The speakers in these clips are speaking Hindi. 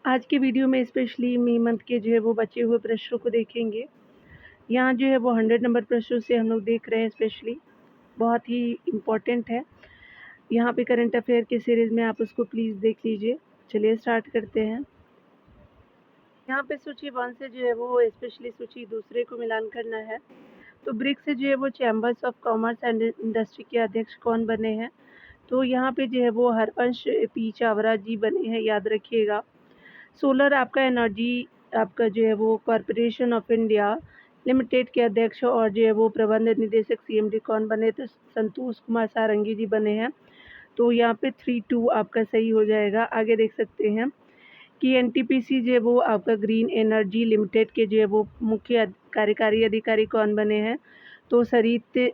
आज के वीडियो में स्पेशली मई मंथ के जो है वो बचे हुए प्रश्नों को देखेंगे। यहाँ जो है वो 100 नंबर प्रश्नों से हम लोग देख रहे हैं स्पेशली, बहुत ही इम्पोर्टेंट है। यहाँ पे करंट अफेयर की सीरीज़ में आप उसको प्लीज़ देख लीजिए। चलिए स्टार्ट करते हैं। यहाँ पे सूची 1 से जो है वो स्पेशली सूची 2 को मिलान करना है। तो ब्रिक्स से जो है वो chambers of commerce and industry के अध्यक्ष कौन बने हैं? तो यहाँ पे जो है वो हरवंश पी चावरा जी बने हैं, याद रखिएगा। सोलर आपका एनर्जी आपका जो है वो कॉरपोरेशन ऑफ इंडिया लिमिटेड के अध्यक्ष और जो है वो प्रबंध निदेशक सीएमडी कौन बने? तो संतोष कुमार सारंगी जी बने हैं। तो यहाँ पे 3-2 आपका सही हो जाएगा। आगे देख सकते हैं कि एनटीपीसी जो है वो आपका ग्रीन एनर्जी लिमिटेड के जो है वो मुख्य कार्यकारी अधिकारी कौन बने हैं? तो सरित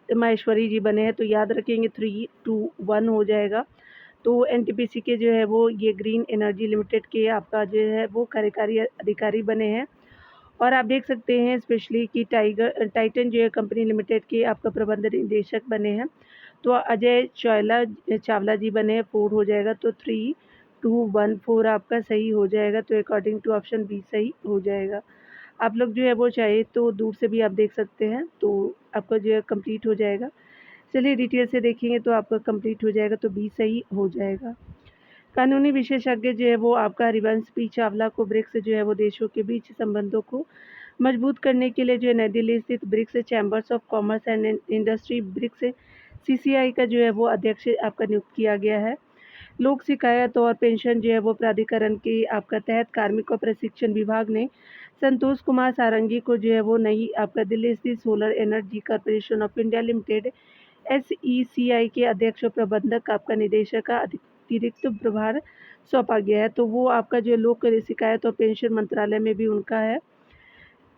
माहेश्वरी जी बने हैं। तो याद रखेंगे 3-2-1 हो जाएगा। तो एनटीपीसी के जो है वो ये ग्रीन एनर्जी लिमिटेड के आपका जो है वो कार्यकारी अधिकारी बने हैं। और आप देख सकते हैं स्पेशली कि टाइटन जो है कंपनी लिमिटेड के आपका प्रबंध निदेशक बने हैं। तो अजय चावला जी बने हैं। 4 हो जाएगा। तो 3-2-1-4 आपका सही हो जाएगा। तो अकॉर्डिंग टू ऑप्शन बी सही हो जाएगा। आप लोग जो है वो चाहे तो दूर से भी आप देख सकते हैं, तो आपका जो है कंप्लीट हो जाएगा। चलिए डिटेल से देखेंगे तो आपका कंप्लीट हो जाएगा। तो बी सही हो जाएगा। कानूनी विशेषज्ञ जो है वो आपका हरिवंश पी चावला को ब्रिक्स जो है वो देशों के बीच संबंधों को मजबूत करने के लिए जो है नई दिल्ली स्थित BRICS chambers of commerce and industry BRICS CCI का जो है वो अध्यक्ष आपका नियुक्त किया गया है। लोक शिकायत और पेंशन जो है वो प्राधिकरण के आपका तहत कार्मिक और प्रशिक्षण विभाग ने संतोष कुमार सारंगी को जो है वो नई आपका दिल्ली स्थित solar energy corporation of India limited SECI के अध्यक्ष और प्रबंधक आपका निदेशक का अतिरिक्त प्रभार सौंपा गया है। तो वो आपका जो लोक शिकायत और पेंशन मंत्रालय में भी उनका है,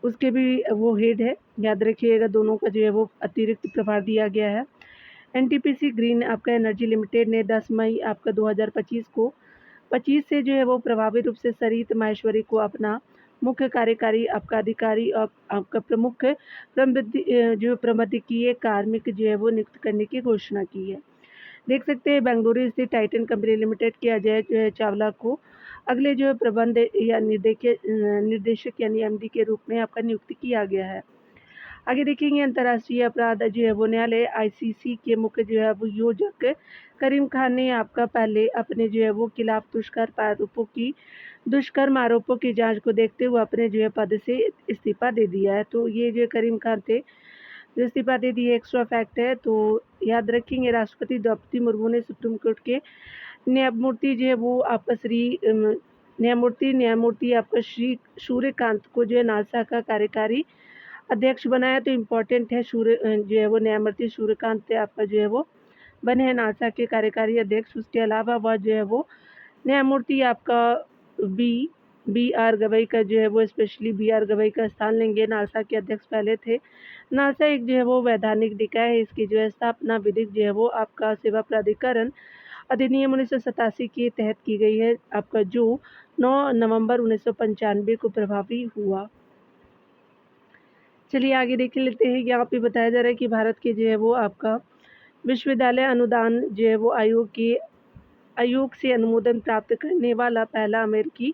उसके भी वो हेड है। याद रखिएगा दोनों का जो है वो अतिरिक्त प्रभार दिया गया है। एनटीपीसी ग्रीन आपका एनर्जी लिमिटेड ने 10 मई आपका 2025 को 25 से जो है वो प्रभावी रूप से सरित माहेश्वरी को अपना मुख्य कार्यकारी आपका अधिकारी और आपका प्रमुख जो प्रबंधकीय कार्मिक जो है वो नियुक्त करने की घोषणा की है। देख सकते हैं बेंगलुरु स्थित टाइटन कंपनी लिमिटेड के अजय जो है चावला को अगले जो है प्रबंध या निर्देशक यानी एमडी के रूप में आपका नियुक्त किया गया है। आगे देखेंगे अंतर्राष्ट्रीय अपराध जो है वो न्यायालय आईसीसी के मुख्य जो है वो योजक करीम खान ने आपका पहले अपने जो है वो खिलाफ दुष्कर्म आरोपों की जांच को देखते हुए अपने जो है पद से इस्तीफा दे दिया है। तो ये जो करीम खान थे जो इस्तीफा दे दिए, एक्स्ट्रा फैक्ट है। तो याद रखेंगे राष्ट्रपति द्रौपदी मुर्मू ने सुप्रीम कोर्ट के न्यायमूर्ति जो है वो आपका न्यायमूर्ति आपका श्री सूर्यकांत को जो है नालसा का कार्यकारी अध्यक्ष बनाया। तो इम्पोर्टेंट है जो है वो न्यायमूर्ति सूर्यकांत आपका जो है वो बने हैं नालसा के कार्यकारी अध्यक्ष। उसके अलावा वह जो है वो न्यायमूर्ति आपका बी आर गवई का जो है वो स्पेशली बी आर गवई का स्थान लेंगे। नालसा के अध्यक्ष पहले थे। नालसा एक जो है वो वैधानिक निकाय है। इसकी जो है स्थापना विधिक जो है वो आपका सेवा प्राधिकरण अधिनियम 1987 के तहत की गई है, आपका जो 9 नवंबर 1995 को प्रभावी हुआ। चलिए आगे देख लेते हैं। यहाँ पे बताया जा रहा है कि भारत के जो है वो आपका विश्वविद्यालय अनुदान जो है वो आयोग से अनुमोदन प्राप्त करने वाला पहला अमेरिकी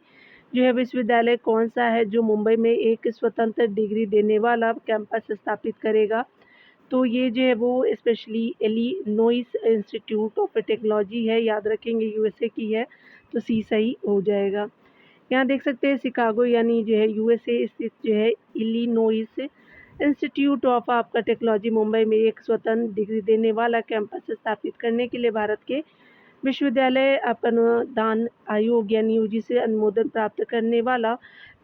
जो है विश्वविद्यालय कौन सा है जो मुंबई में एक स्वतंत्र डिग्री देने वाला कैंपस स्थापित करेगा? तो ये जो है वो specially Illinois institute of technology है। याद रखेंगे यूएसए की है। तो सी सही हो जाएगा। यहाँ देख सकते हैं शिकागो यानी जो है यूएसए स्थित जो है इलिनॉइस इंस्टीट्यूट ऑफ आपका टेक्नोलॉजी मुंबई में एक स्वतंत्र डिग्री देने वाला कैंपस स्थापित करने के लिए भारत के विश्वविद्यालय आपका अनुदान आयोग यानी यूजी से अनुमोदन प्राप्त करने वाला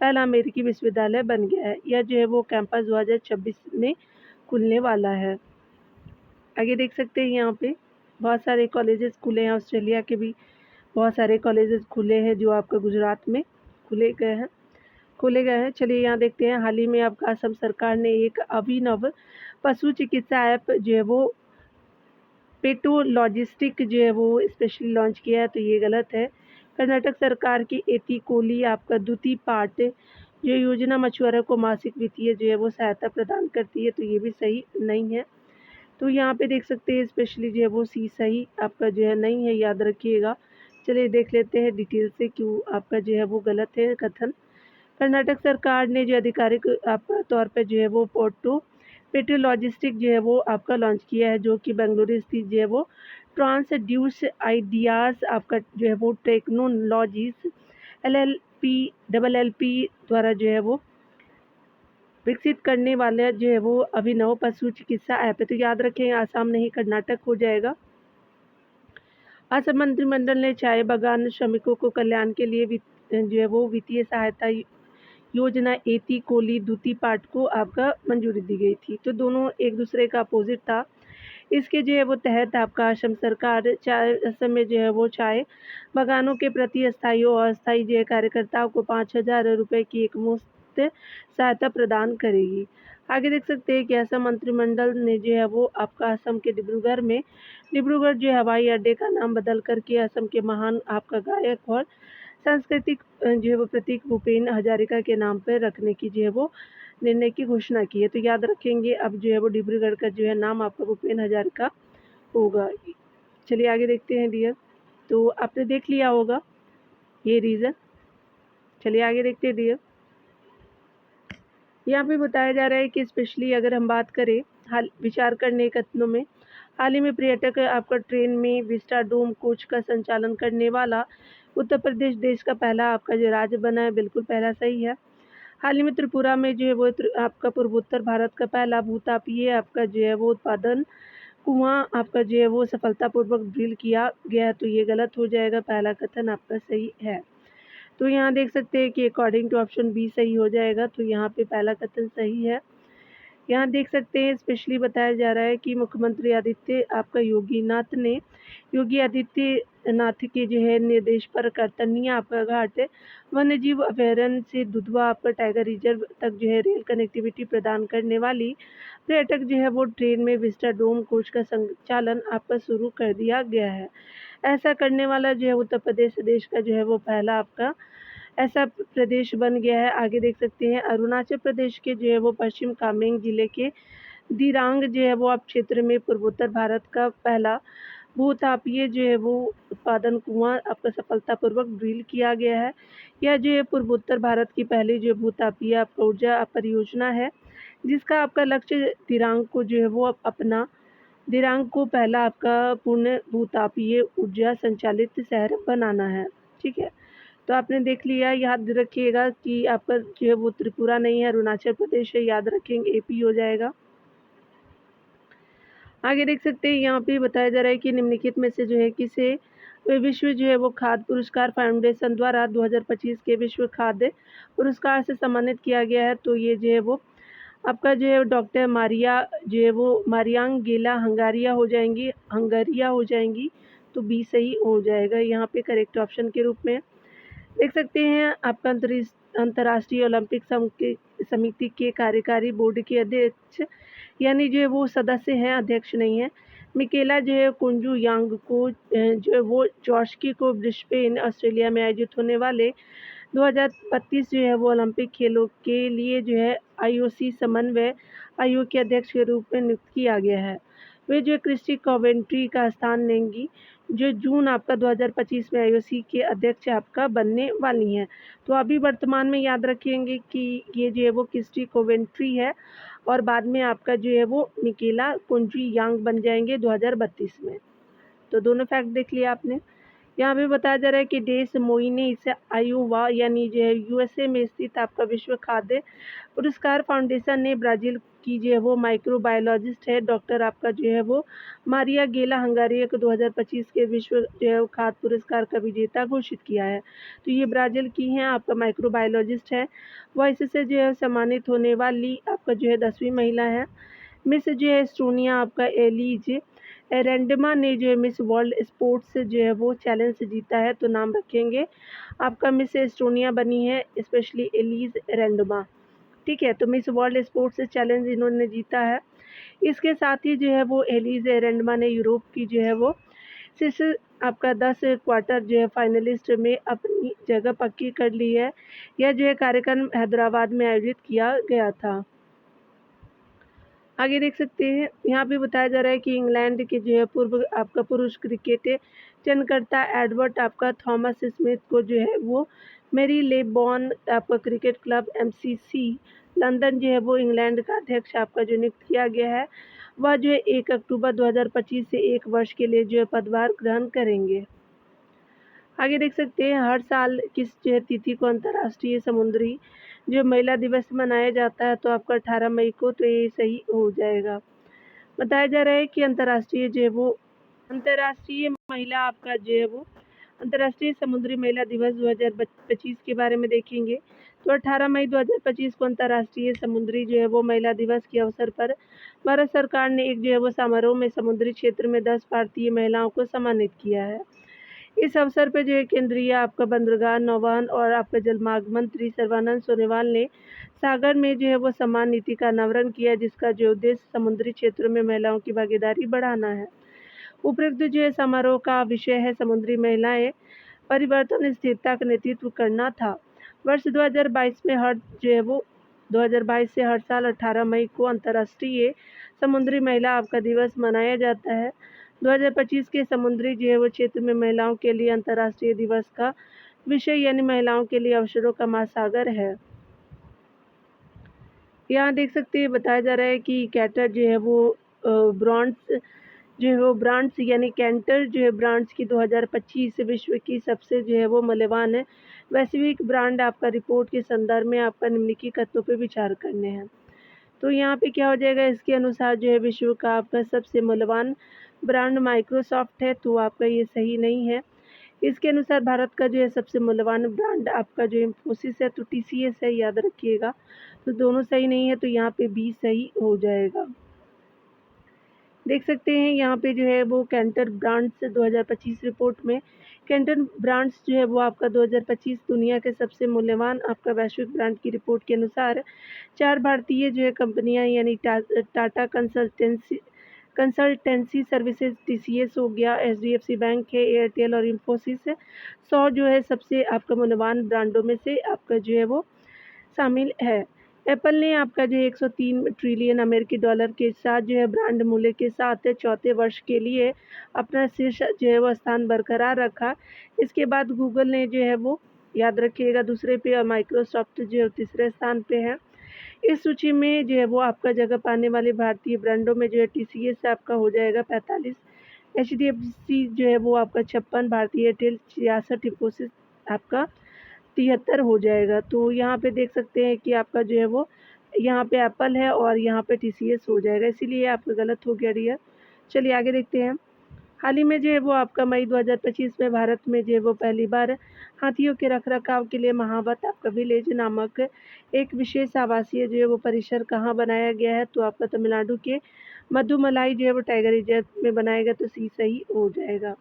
पहला अमेरिकी विश्वविद्यालय बन गया है। यह जो है वो कैंपस 2026 में खुलने वाला है। आगे देख सकते हैं यहाँ पे बहुत सारे कॉलेजेस खुले हैं। ऑस्ट्रेलिया के भी बहुत सारे कॉलेजेस खुले हैं जो आपका गुजरात में खोले गए हैं। चलिए यहाँ देखते हैं। हाल ही में आपका असम सरकार ने एक अभिनव पशु चिकित्सा ऐप जो है वो पेटो लॉजिस्टिक जो है वो स्पेशली लॉन्च किया है। तो ये गलत है। कर्नाटक सरकार की एती कोली आपका द्वितीय पार्ट जो योजना मछुआरों को मासिक वित्तीय जो है वो सहायता प्रदान करती है। तो ये भी सही नहीं है। तो यहाँ पे देख सकते हैं स्पेशली जो है वो सी सही आपका जो है नहीं है। याद रखिएगा चलिए देख लेते हैं डिटेल से क्यों आपका जो है वो गलत है कथन। कर्नाटक सरकार ने जो आधिकारिक आपका तौर पे जो है वो पेट्रो लॉजिस्टिक जो है वो आपका लॉन्च किया है, जो कि बेंगलुरु स्थित जो है वो ट्रांसड्यूस आइडियाज़ आपका जो है वो टेक्नोलॉजीज LLP द्वारा जो है वो विकसित करने वाले जो है वो अभिनव पशु चिकित्सा ऐप है। तो याद रखें आसाम नहीं कर्नाटक हो जाएगा। असम मंत्रिमंडल ने चाय बागान श्रमिकों को कल्याण के लिए जो है वो वित्तीय सहायता योजना एती कोली दूती पाठ को आपका मंजूरी दी गई थी। तो दोनों एक दूसरे का अपोजिट था। इसके जो है वो तहत आपका असम सरकार चाय असम में जो है वो चाय बागानों के प्रति स्थायी और अस्थायी जो है कार्यकर्ताओं को 5,000 रुपये की एक मुफ्त सहायता प्रदान करेगी। आगे देख सकते हैं कि असम मंत्रिमंडल ने जो है वो आपका असम के डिब्रूगढ़ जो हवाई अड्डे का नाम बदल करके असम के महान आपका गायक और सांस्कृतिक जो है वो प्रतीक भूपेन हजारिका के नाम पर रखने की जो है वो निर्णय की घोषणा की है। तो याद रखेंगे अब जो है वो डिब्रूगढ़ का जो है नाम आपका भूपेन हजारिका होगा। चलिए आगे देखते हैं डियर। तो आपने देख लिया होगा ये रीज़न। चलिए आगे देखते हैं डियर। यहाँ पे बताया जा रहा है कि स्पेशली अगर हम बात करें हाल विचार करने कथनों में, हाल ही में पर्यटक आपका ट्रेन में विस्टाडोम कोच का संचालन करने वाला उत्तर प्रदेश देश का पहला आपका जो राज्य बना है। बिल्कुल पहला सही है। हाल ही में त्रिपुरा में जो है वो आपका पूर्वोत्तर भारत का पहला भूतापीय आपका जो है वो उत्पादन कुआं आपका जो है वो सफलतापूर्वक ड्रिल किया गया। तो ये गलत हो जाएगा, पहला कथन आपका सही है। तो यहाँ देख सकते हैं कि अकॉर्डिंग टू ऑप्शन बी सही हो जाएगा। तो यहाँ पे पहला कथन सही है। यहाँ देख सकते हैं स्पेशली बताया जा रहा है कि मुख्यमंत्री योगी आदित्यनाथ के जो है निर्देश पर करतनिया आपका घाट वन्यजीव अभयारण्य से दुधवा आपका टाइगर रिजर्व तक जो है रेल कनेक्टिविटी प्रदान करने वाली पर्यटक जो है वो ट्रेन में विस्टाडोम कोच का संचालन आपका शुरू कर दिया गया है। ऐसा करने वाला जो है उत्तर प्रदेश देश का जो है वो पहला आपका ऐसा प्रदेश बन गया है। आगे देख सकते हैं अरुणाचल प्रदेश के जो है वो पश्चिम कामेंग जिले के दिरांग जो है वो आप क्षेत्र में पूर्वोत्तर भारत का पहला भूतापीय जो है वो उत्पादन कुआं आपका सफलतापूर्वक ड्रिल किया गया है। यह जो है पूर्वोत्तर भारत की पहली जो भूतापीय आपका ऊर्जा परियोजना है, जिसका आपका लक्ष्य दिरांग को पहला आपका पूर्ण भूतापीय ऊर्जा संचालित शहर बनाना है। ठीक है, तो आपने देख लिया। याद रखिएगा कि आपका जो है वो त्रिपुरा नहीं है, अरुणाचल प्रदेश है। याद रखेंगे एपी हो जाएगा। आगे देख सकते हैं यहाँ पे बताया जा रहा है कि निम्नलिखित में से जो है किसे विश्व जो है वो खाद्य पुरस्कार फाउंडेशन द्वारा 2025 के विश्व खाद्य पुरस्कार से सम्मानित किया गया है। तो ये जो है वो आपका जो है डॉक्टर मारिया जो है वो मारियांग गेला हंगारिया हो जाएंगी। तो बी सही हो जाएगा यहाँ पे करेक्ट ऑप्शन के रूप में। देख सकते हैं आपका अंतर्राष्ट्रीय ओलंपिक समिति के कार्यकारी बोर्ड के अध्यक्ष यानी जो है वो सदस्य हैं, अध्यक्ष नहीं है, मिकेला जो है कुंजू यांग को जो है वो जॉर्जकी को ब्रिस्बेन ऑस्ट्रेलिया में आयोजित होने वाले 2032 जो है वो ओलंपिक खेलों के लिए जो है IOC समन्वय आयोग के अध्यक्ष के रूप में नियुक्त किया गया है। वे जो है क्रिस्टी कॉवेंट्री का स्थान लेंगी, जो जून आपका 2025 में IOC के अध्यक्ष आपका बनने वाली हैं। तो अभी वर्तमान में याद रखेंगे कि ये जो है वो क्रिस्टी कॉवेंट्री है और बाद में आपका जो है वो मिकेला कुंजी यांग बन जाएंगे 2032 में। तो दोनों फैक्ट देख लिया आपने। यहाँ पे बताया जा रहा है कि डेस मोइने इसे आयोवा यानी जो है USA में स्थित आपका विश्व खाद्य पुरस्कार फाउंडेशन ने ब्राज़ील की जो है वो माइक्रोबायोलॉजिस्ट है डॉक्टर आपका जो है वो मारिया गेला हंगारिया को 2025 के विश्व जो है खाद्य पुरस्कार का विजेता घोषित किया है। तो ये ब्राज़ील की हैं, आपका माइक्रोबायोलॉजिस्ट है। वह इससे जो है सम्मानित होने वाली आपका जो है 10वीं महिला है। मिस जो है एस्टोनिया आपका एलिज एरेंडमा ने जो है मिस वर्ल्ड स्पोर्ट्स जो है वो चैलेंज जीता है। तो नाम रखेंगे आपका मिस एस्टोनिया बनी है स्पेशली एलिज एरेंडमा। ठीक है, तो मिस वर्ल्ड स्पोर्ट्स चैलेंज इन्होंने जीता है। इसके साथ ही जो है वो एलिज एरेंडमा ने यूरोप की जो है वो शीर्ष आपका 10 क्वार्टर जो है फाइनलिस्ट में अपनी जगह पक्की कर ली है। यह जो है कार्यक्रम हैदराबाद में आयोजित किया गया था। आगे देख सकते हैं यहाँ पे बताया जा रहा है कि इंग्लैंड के जो है पूर्व आपका पुरुष क्रिकेट चयनकर्ता एडवर्ड आपका थॉमस स्मिथ को जो है वो मेरी लेबॉन आपका क्रिकेट क्लब MCC लंदन जो है वो इंग्लैंड का अध्यक्ष आपका जो नियुक्त किया गया है, वह जो है 1 अक्टूबर 2025 से 1 वर्ष के लिए जो है पदभार ग्रहण करेंगे। आगे देख सकते हैं हर साल किस जो है तिथि को अंतर्राष्ट्रीय समुद्री जो महिला दिवस मनाया जाता है, तो आपका 18 मई को, तो ये सही हो जाएगा। बताया जा रहा है कि अंतर्राष्ट्रीय महिला आपका जो है वो अंतर्राष्ट्रीय समुद्री महिला दिवस 2025 के बारे में देखेंगे। तो 18 मई 2025 को अंतर्राष्ट्रीय समुद्री जो है वो महिला दिवस के अवसर पर भारत सरकार ने एक जो है वो समारोह में समुद्री क्षेत्र में 10 भारतीय महिलाओं को सम्मानित किया है। इस अवसर पर जो है केंद्रीय आपका बंदरगाह, नौवहन और आपका जलमार्ग मंत्री सर्बानंद सोनोवाल ने सागर में जो है वो सम्मान नीति का अनावरण किया, जिसका जो उद्देश्य समुद्री क्षेत्रों में महिलाओं की भागीदारी बढ़ाना है। उपरोक्त जो है समारोह का विषय है समुद्री महिलाएं परिवर्तन स्थिरता का नेतृत्व करना था। वर्ष 2022 में हर जो है वो 2022 से हर साल 18 मई को अंतर्राष्ट्रीय समुद्री महिला आपका दिवस मनाया जाता है। 2025 के समुद्री जो है वो क्षेत्र में महिलाओं के लिए अंतर्राष्ट्रीय दिवस का विषय यानी महिलाओं के लिए अवसरों का महासागर है। यहाँ देख सकते हैं बताया जा रहा है कि कैटर जो है वो ब्रांड्स जो है वो ब्रांड्स यानी कैंटर जो है ब्रांड्स की 2025 विश्व की सबसे जो है वो मूल्यवान है वैश्विक ब्रांड आपका रिपोर्ट के संदर्भ में आपका निम्नलिखित तत्वों पे विचार करने हैं। तो यहाँ पे क्या हो जाएगा, इसके अनुसार जो है विश्व का आपका सबसे मूल्यवान ब्रांड माइक्रोसॉफ्ट है, तो आपका ये सही नहीं है। इसके अनुसार भारत का जो है सबसे मूल्यवान ब्रांड आपका जो इन्फोसिस है, तो TCS है, याद रखिएगा। तो दोनों सही नहीं है, तो यहाँ पे B सही हो जाएगा। देख सकते हैं यहाँ पे जो है वो कैंटर ब्रांड्स 2025 रिपोर्ट में कैंटर ब्रांड्स जो है वो आपका 2025 दुनिया के सबसे मूल्यवान आपका वैश्विक ब्रांड की रिपोर्ट के अनुसार 4 भारतीय जो है कंपनियां यानी टाटा कंसल्टेंसी सर्विसेज TCS हो गया, HDFC बैंक है, एयरटेल और इन्फोसिस है। 100 जो है सबसे आपका मूल्यवान ब्रांडों में से आपका जो है वो शामिल है। एप्पल ने आपका जो 103 ट्रिलियन अमेरिकी डॉलर के साथ जो है ब्रांड मूल्य के साथ चौथे वर्ष के लिए अपना शीर्ष जो है वो स्थान बरकरार रखा। इसके बाद गूगल ने जो है वो याद रखिएगा दूसरे पे और माइक्रोसॉफ्ट जो है तीसरे स्थान पे है। इस सूची में जो है वो आपका जगह पाने वाले भारतीय ब्रांडों में जो है TCS आपका हो जाएगा 45, HDFC जो है वो आपका 56, भारतीय एयरटेल 66, इन्फोसिस आपका 73 हो जाएगा। तो यहाँ पे देख सकते हैं कि आपका जो है वो यहाँ पे एप्पल है और यहाँ पे TCS हो जाएगा, इसीलिए आपका गलत हो गया डियर। चलिए आगे देखते हैं। हाल ही में जो है वो आपका मई 2025 में भारत में जो है वो पहली बार हाथियों के रखरखाव के लिए महावत आपका विलेज नामक एक विशेष आवासीय जो है वो परिसर कहाँ बनाया गया है, तो आपका तमिलनाडु के मधुमलाई जो है वो टाइगर रिजर्व में बनाया गया, तो C सही हो जाएगा।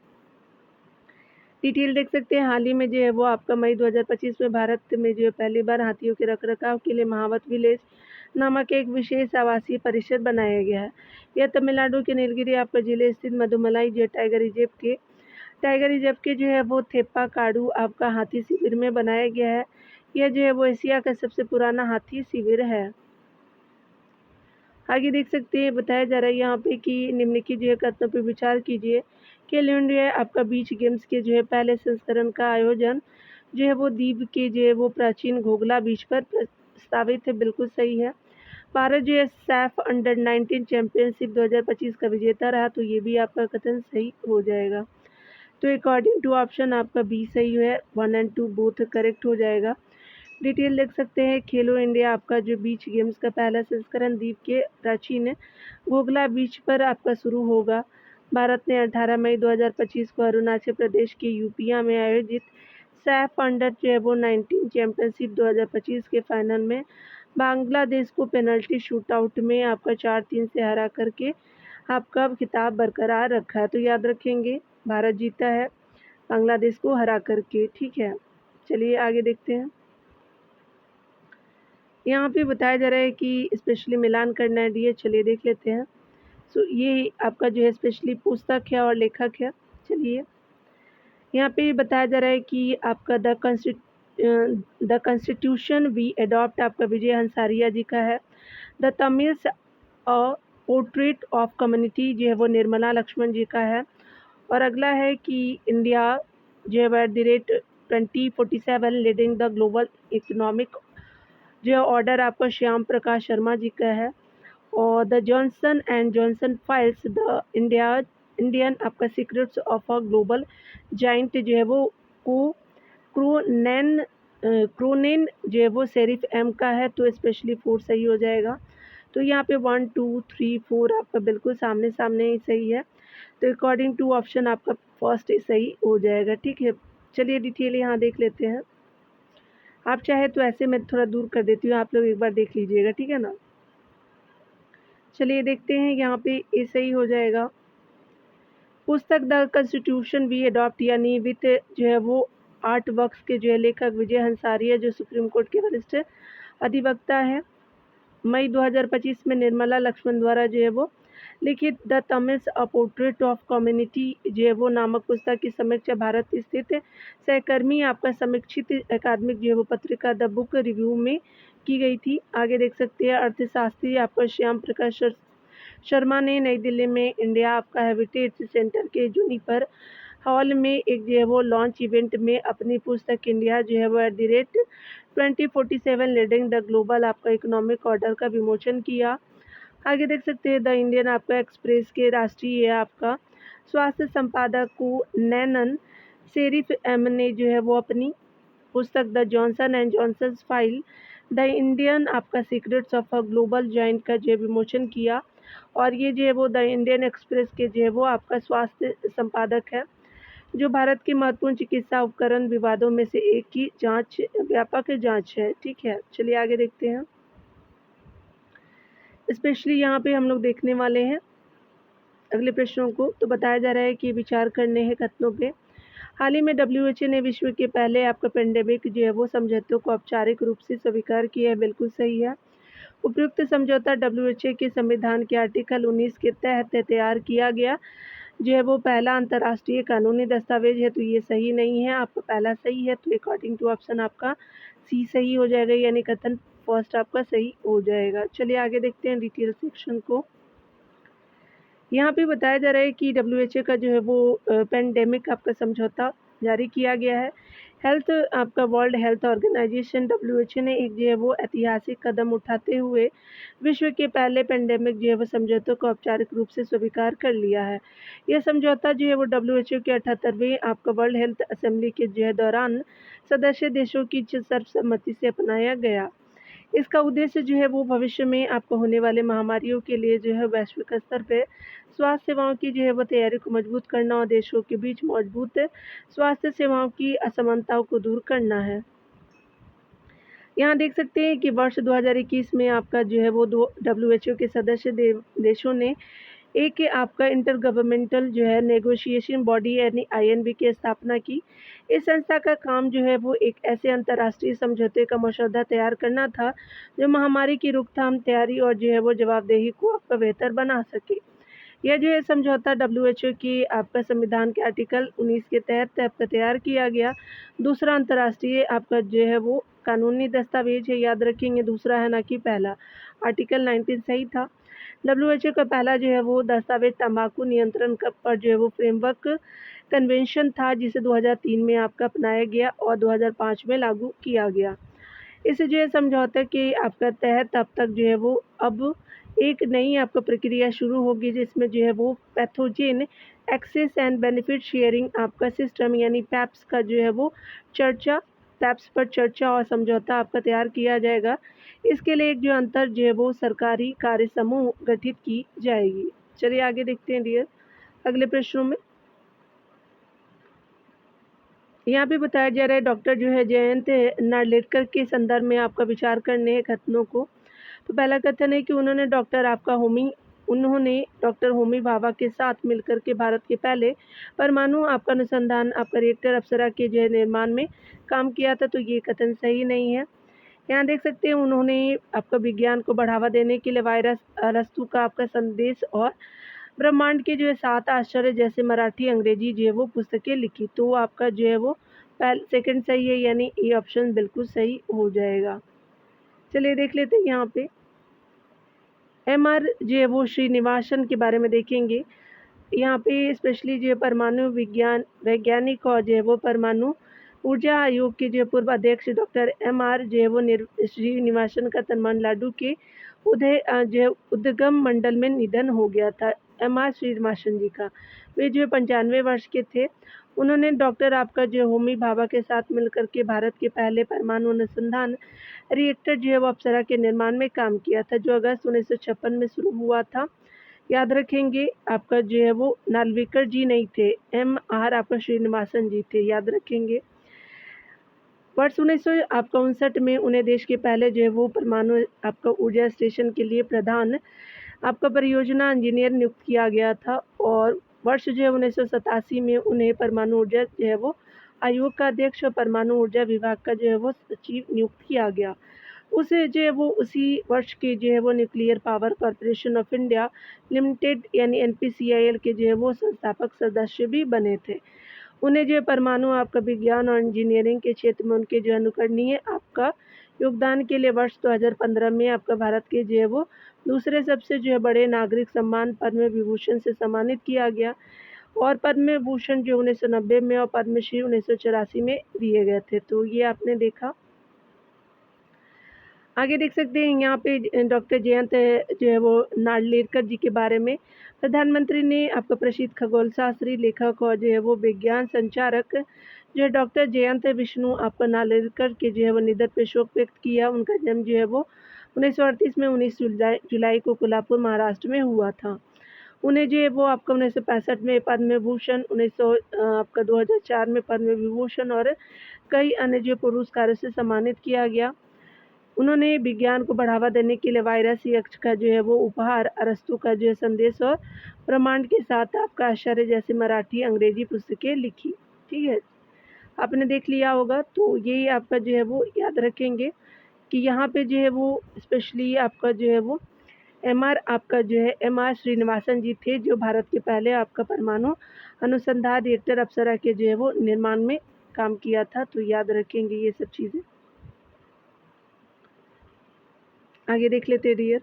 डिटेल देख सकते हैं। हाल ही में जो है वो आपका मई 2025 में भारत में जो है पहली बार हाथियों के रखरखाव के लिए महावत विलेज नामक एक विशेष आवासीय परिसर बनाया गया है। यह तमिलनाडु के नीलगिरी आपका जिले स्थित मधुमलाई जो टाइगर रिजर्व के जो है वो थेप्पाकाडू आपका हाथी शिविर में बनाया गया है। यह जो है वो एशिया का सबसे पुराना हाथी शिविर है। आगे देख सकते हैं बताया जा रहा है यहाँ पे कि निम्नलिखित जो है कथनों पर विचार कीजिए। खेलो इंडिया आपका बीच गेम्स के जो है पहले संस्करण का आयोजन जो है वो द्वीप के जो है वो प्राचीन घोघला बीच पर प्रस्तावित है, बिल्कुल सही है। भारत जो है सैफ अंडर-19 चैंपियनशिप 2025 का विजेता रहा, तो ये भी आपका कथन सही हो जाएगा। तो अकॉर्डिंग टू ऑप्शन आपका B सही है, 1 और 2 बोथ करेक्ट हो जाएगा। डिटेल देख सकते हैं। खेलो इंडिया आपका जो बीच गेम्स का पहला संस्करण द्वीप के प्राचीन घोघला बीच पर आपका शुरू होगा। भारत ने 18 मई 2025 को अरुणाचल प्रदेश के यूपिया में आयोजित सैफ अंडर जो है वो 19 चैंपियनशिप 2025 के फाइनल में बांग्लादेश को पेनल्टी शूटआउट में आपका 4-3 से हरा करके आपका खिताब बरकरार रखा है। तो याद रखेंगे भारत जीता है बांग्लादेश को हरा करके, ठीक है। चलिए आगे देखते हैं। यहाँ पे बताया जा रहा है कि स्पेशली मिलान करना है डियर, चलिए देख लेते हैं। सो ये आपका जो है स्पेशली पुस्तक है और लेखक है। चलिए यहाँ पे बताया जा रहा है कि आपका द कॉन्स्टिट्यूशन वी एडॉप्ट आपका विजय हंसारिया जी का है। The Tamils portrait of community जो है वो निर्मला लक्ष्मण जी का है। और अगला है कि इंडिया जो है at the rate 2047 leading the global economic, जो ऑर्डर आपका श्याम प्रकाश शर्मा जी का है। और the Johnson and Johnson files the Indian आपका secrets of a global giant, जो है वो क्रोनेन जो है वो सेरिफ एम का है, तो स्पेशली 4 सही हो जाएगा। तो यहाँ पे 1 2 3 4 आपका बिल्कुल सामने सामने ही सही है, तो अकॉर्डिंग टू ऑप्शन आपका फर्स्ट सही हो जाएगा। ठीक है, चलिए डिटेल यहाँ देख लेते हैं। आप चाहे तो ऐसे मैं थोड़ा दूर कर देती हूँ, आप लोग एक बार देख लीजिएगा, ठीक है ना। चलिए देखते हैं, यहाँ पे ये सही हो जाएगा। पुस्तक द कॉन्स्टिट्यूशन वी अडॉप्ट, यानी विथ जो है वो आर्ट वर्क्स के जो है लेखक विजय हंसारिया, जो सुप्रीम कोर्ट के वरिष्ठ अधिवक्ता है। मई 2025 में निर्मला लक्ष्मण द्वारा जो है वो लिखित the Tamils a portrait of community जो है वो नामक पुस्तक की समीक्षा भारत स्थित सहकर्मी आपका समीक्षित अकादमिक जो है वो पत्रिका द बुक रिव्यू में की गई थी। आगे देख सकते हैं, अर्थशास्त्री आपका श्याम प्रकाश शर्मा ने नई दिल्ली में इंडिया आपका हेरिटेज सेंटर के जूनिपर हॉल में एक जो है वो लॉन्च इवेंट में अपनी पुस्तक इंडिया जो है वो eight the rate 2047 leading the global आपका इकोनॉमिक ऑर्डर का विमोचन किया। आगे देख सकते हैं, द इंडियन आपका एक्सप्रेस के राष्ट्रीय आपका स्वास्थ्य संपादक को नैनन सेरिफ एम ने जो है वो अपनी पुस्तक the Johnson and Johnson file the Indian आपका secrets of a global joint का जो है विमोचन किया। और ये जो है वो द इंडियन एक्सप्रेस के जो है वो आपका स्वास्थ्य संपादक है, जो भारत के महत्वपूर्ण चिकित्सा उपकरण विवादों में से एक की जांच व्यापक जांच है। ठीक है, चलिए आगे देखते हैं। स्पेशली यहाँ पे हम लोग देखने वाले हैं अगले प्रश्नों को। तो बताया जा रहा है कि विचार करने हैं कथनों पे। हाल ही में WHO ने विश्व के पहले आपका पेंडेमिक जो है वो समझौतों को औपचारिक रूप से स्वीकार किया है, बिल्कुल सही है। उपयुक्त समझौता WHO के संविधान के आर्टिकल 19 के तहत तैयार किया गया जो है वो पहला अंतर्राष्ट्रीय कानूनी दस्तावेज है, तो ये सही नहीं है, आपका पहला सही है, तो अकॉर्डिंग टू ऑप्शन आपका सी सही हो जाएगा, यानी कथन फर्स्ट आपका सही हो जाएगा। चलिए आगे देखते हैं डिटेल सेक्शन को। यहाँ पे बताया जा रहा है कि WHO का जो है वो पेंडेमिक आपका समझौता जारी किया गया है। हेल्थ आपका वर्ल्ड हेल्थ ऑर्गेनाइजेशन WHO ने एक जो है वो ऐतिहासिक कदम उठाते हुए विश्व के पहले पेंडेमिक जो है वो समझौतों को औपचारिक रूप से स्वीकार कर लिया है। यह समझौता जो है वो WHO के 78वें आपका वर्ल्ड हेल्थ असेंबली के जो है दौरान सदस्य देशों की सर्वसम्मति से अपनाया गया। इसका उद्देश्य जो है वो भविष्य में आपको होने वाले महामारियों के लिए जो है वैश्विक स्तर पे स्वास्थ्य सेवाओं की जो है वो तैयारी को मजबूत करना और देशों के बीच मजबूत स्वास्थ्य सेवाओं की असमानताओं को दूर करना है। यहाँ देख सकते हैं कि वर्ष 2021 में आपका जो है वो WHO के सदस्य देशों ने एक आपका इंटर गवर्नमेंटल जो है नेगोशिएशन बॉडी यानी INB की स्थापना की। इस संस्था का काम जो है वो एक ऐसे अंतर्राष्ट्रीय समझौते का मसौदा तैयार करना था जो महामारी की रोकथाम, तैयारी और जो है वो जवाबदेही को आपका बेहतर बना सके। यह जो है समझौता WHO की आपका संविधान के आर्टिकल 19 के तहत आपका तैयार किया गया दूसरा अंतर्राष्ट्रीय आपका जो है वो कानूनी दस्तावेज है, याद रखेंगे दूसरा है ना कि पहला। आर्टिकल 19 सही था। WHO का पहला जो है वो दस्तावेज तंबाकू नियंत्रण पर जो है वो फ्रेमवर्क कन्वेंशन था, जिसे 2003 में आपका अपनाया गया और 2005 में लागू किया गया। इस जो है समझौते के आपका तहत अब तक जो है वो अब एक नई आपका प्रक्रिया शुरू होगी, जिसमें जो है वो pathogen access and benefit sharing आपका सिस्टम यानी पैप्स का जो है वो पैप्स पर चर्चा और समझौता आपका तैयार किया जाएगा। इसके लिए एक जो अंतर जो है वो सरकारी कार्य समूह गठित की जाएगी। चलिए आगे देखते हैं डियर अगले प्रश्नों में। यहाँ पे बताया जा रहा है डॉक्टर जो है जयंत नार्लिकर के संदर्भ में आपका विचार करने हैं कथनों को। तो पहला कथन है कि उन्होंने डॉक्टर होमी भाभा के साथ मिलकर के भारत के पहले परमाणु आपका अनुसंधान आपका रिएक्टर अप्सरा के जो है निर्माण में काम किया था, तो ये कथन सही नहीं है। यहाँ देख सकते हैं उन्होंने आपका विज्ञान को बढ़ावा देने के लिए वायरस अरस्तु का आपका संदेश और ब्रह्मांड के जो है 7 आश्चर्य जैसे मराठी अंग्रेजी जो है वो पुस्तकें लिखी, तो आपका जो है वो सेकंड सही है, यानी ये ऑप्शन बिल्कुल सही हो जाएगा। चलिए देख लेते हैं यहाँ पे MR जो है वो श्रीनिवासन के बारे में देखेंगे। यहाँ पे स्पेशली जो है परमाणु विज्ञान वैज्ञानिक और जो है वो परमाणु ऊर्जा आयोग के जो पूर्व अध्यक्ष डॉक्टर MR जो है वो श्रीनिवासन का तमिलनाडु के जो है उद्गम मंडल में निधन हो गया था। MR श्रीनिवासन जी का, वे जो है 95 वर्ष के थे। उन्होंने डॉक्टर आपका जो होमी भाभा के साथ मिलकर के भारत के पहले परमाणु अनुसंधान रिएक्टर जो है वो अप्सरा के निर्माण में काम किया था, जो अगस्त 1956 में शुरू हुआ था। याद रखेंगे आपका जो है वो नालविकर जी नहीं थे, MR आपका श्रीनिवासन जी थे, याद रखेंगे। वर्ष 1959 में उन्हें देश के पहले जो है वो परमाणु आपका ऊर्जा स्टेशन के लिए प्रधान आपका परियोजना इंजीनियर नियुक्त किया गया था, और वर्ष जो है 1987 में उन्हें परमाणु ऊर्जा जो है वो आयोग का अध्यक्ष और परमाणु ऊर्जा विभाग का जो है वो सचिव नियुक्त किया गया। उसे जो है वो उसी वर्ष के जो है वो nuclear power corporation of India limited यानी NPCIL के जो है वो संस्थापक सदस्य भी बने थे। उन्हें जो है परमाणु आपका विज्ञान और इंजीनियरिंग के क्षेत्र में उनके जो अनुकरणीय आपका योगदान के लिए वर्ष 2015 में आपका भारत के जो है वो दूसरे सबसे जो है बड़े नागरिक सम्मान पद्म विभूषण से सम्मानित किया गया, और पद्म भूषण जो 1990 में और पद्मश्री 1984 में दिए गए थे। तो ये आपने देखा। आगे देख सकते हैं यहाँ पे डॉक्टर जयंत जो है वो नार्लिकर जी के बारे में, प्रधानमंत्री ने आपका प्रसिद्ध खगोल शास्त्री, लेखक और जो है वो विज्ञान संचारक जो है डॉक्टर जयंत विष्णु आपका नार्लिकर के जो है वो निधन पर शोक व्यक्त किया। उनका जन्म जो है वो 1938 में 19 जुलाई को कोल्हापुर महाराष्ट्र में हुआ था। उन्हें जो है वो आपका 1965 में पद्म भूषण, 2004 में पद्म विभूषण और कई अन्य जो पुरस्कारों से सम्मानित किया गया। उन्होंने विज्ञान को बढ़ावा देने के लिए वायरस यक्ष का जो है वो उपहार, अरस्तु का जो है संदेश और ब्रह्मांड के साथ आपका आश्चर्य जैसे मराठी अंग्रेजी पुस्तकें लिखी। ठीक है, आपने देख लिया होगा। तो ये आपका जो है वो याद रखेंगे कि यहाँ पे जो है वो स्पेशली आपका जो है वो MR श्रीनिवासन जी थे, जो भारत के पहले आपका परमाणु अनुसंधान रिएक्टर अप्सरा के जो है वो निर्माण में काम किया था। तो याद रखेंगे ये सब चीज़ें। आगे देख लेते हैं डियर।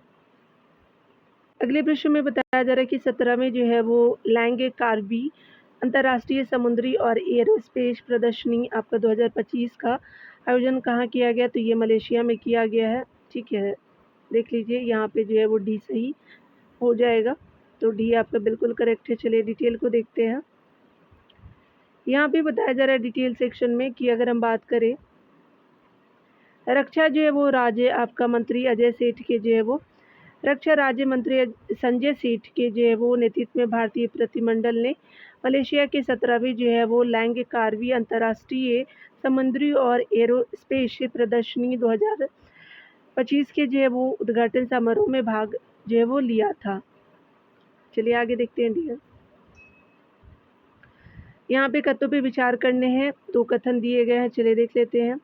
अगले प्रश्न में बताया जा रहा है कि 17वें जो है वो लैंग कार्बी अंतर्राष्ट्रीय समुद्री और एयरोस्पेस प्रदर्शनी आपका 2025 का आयोजन कहाँ किया गया? तो ये मलेशिया में किया गया है। ठीक है, देख लीजिए यहाँ पे जो है वो डी सही हो जाएगा, तो डी आपका बिल्कुल करेक्ट है। चलिए डिटेल को देखते हैं। यहाँ पे बताया जा रहा है डिटेल सेक्शन में कि अगर हम बात करें रक्षा जो है वो राज्य आपका मंत्री अजय सेठ के जो है वो रक्षा राज्य मंत्री संजय सेठ के जो है वो नेतृत्व में भारतीय प्रतिनिधिमंडल ने मलेशिया के 17वीं जो है वो लैंग कार्बी अंतर्राष्ट्रीय समुद्री और एरोस्पेस प्रदर्शनी 2025 के जो है वो उद्घाटन समारोह में भाग जो है वो लिया था। चलिए आगे देखते हैं डियर। यहाँ पे कथनों पे विचार करने हैं, 2 कथन दिए गए हैं। चलिए देख लेते हैं।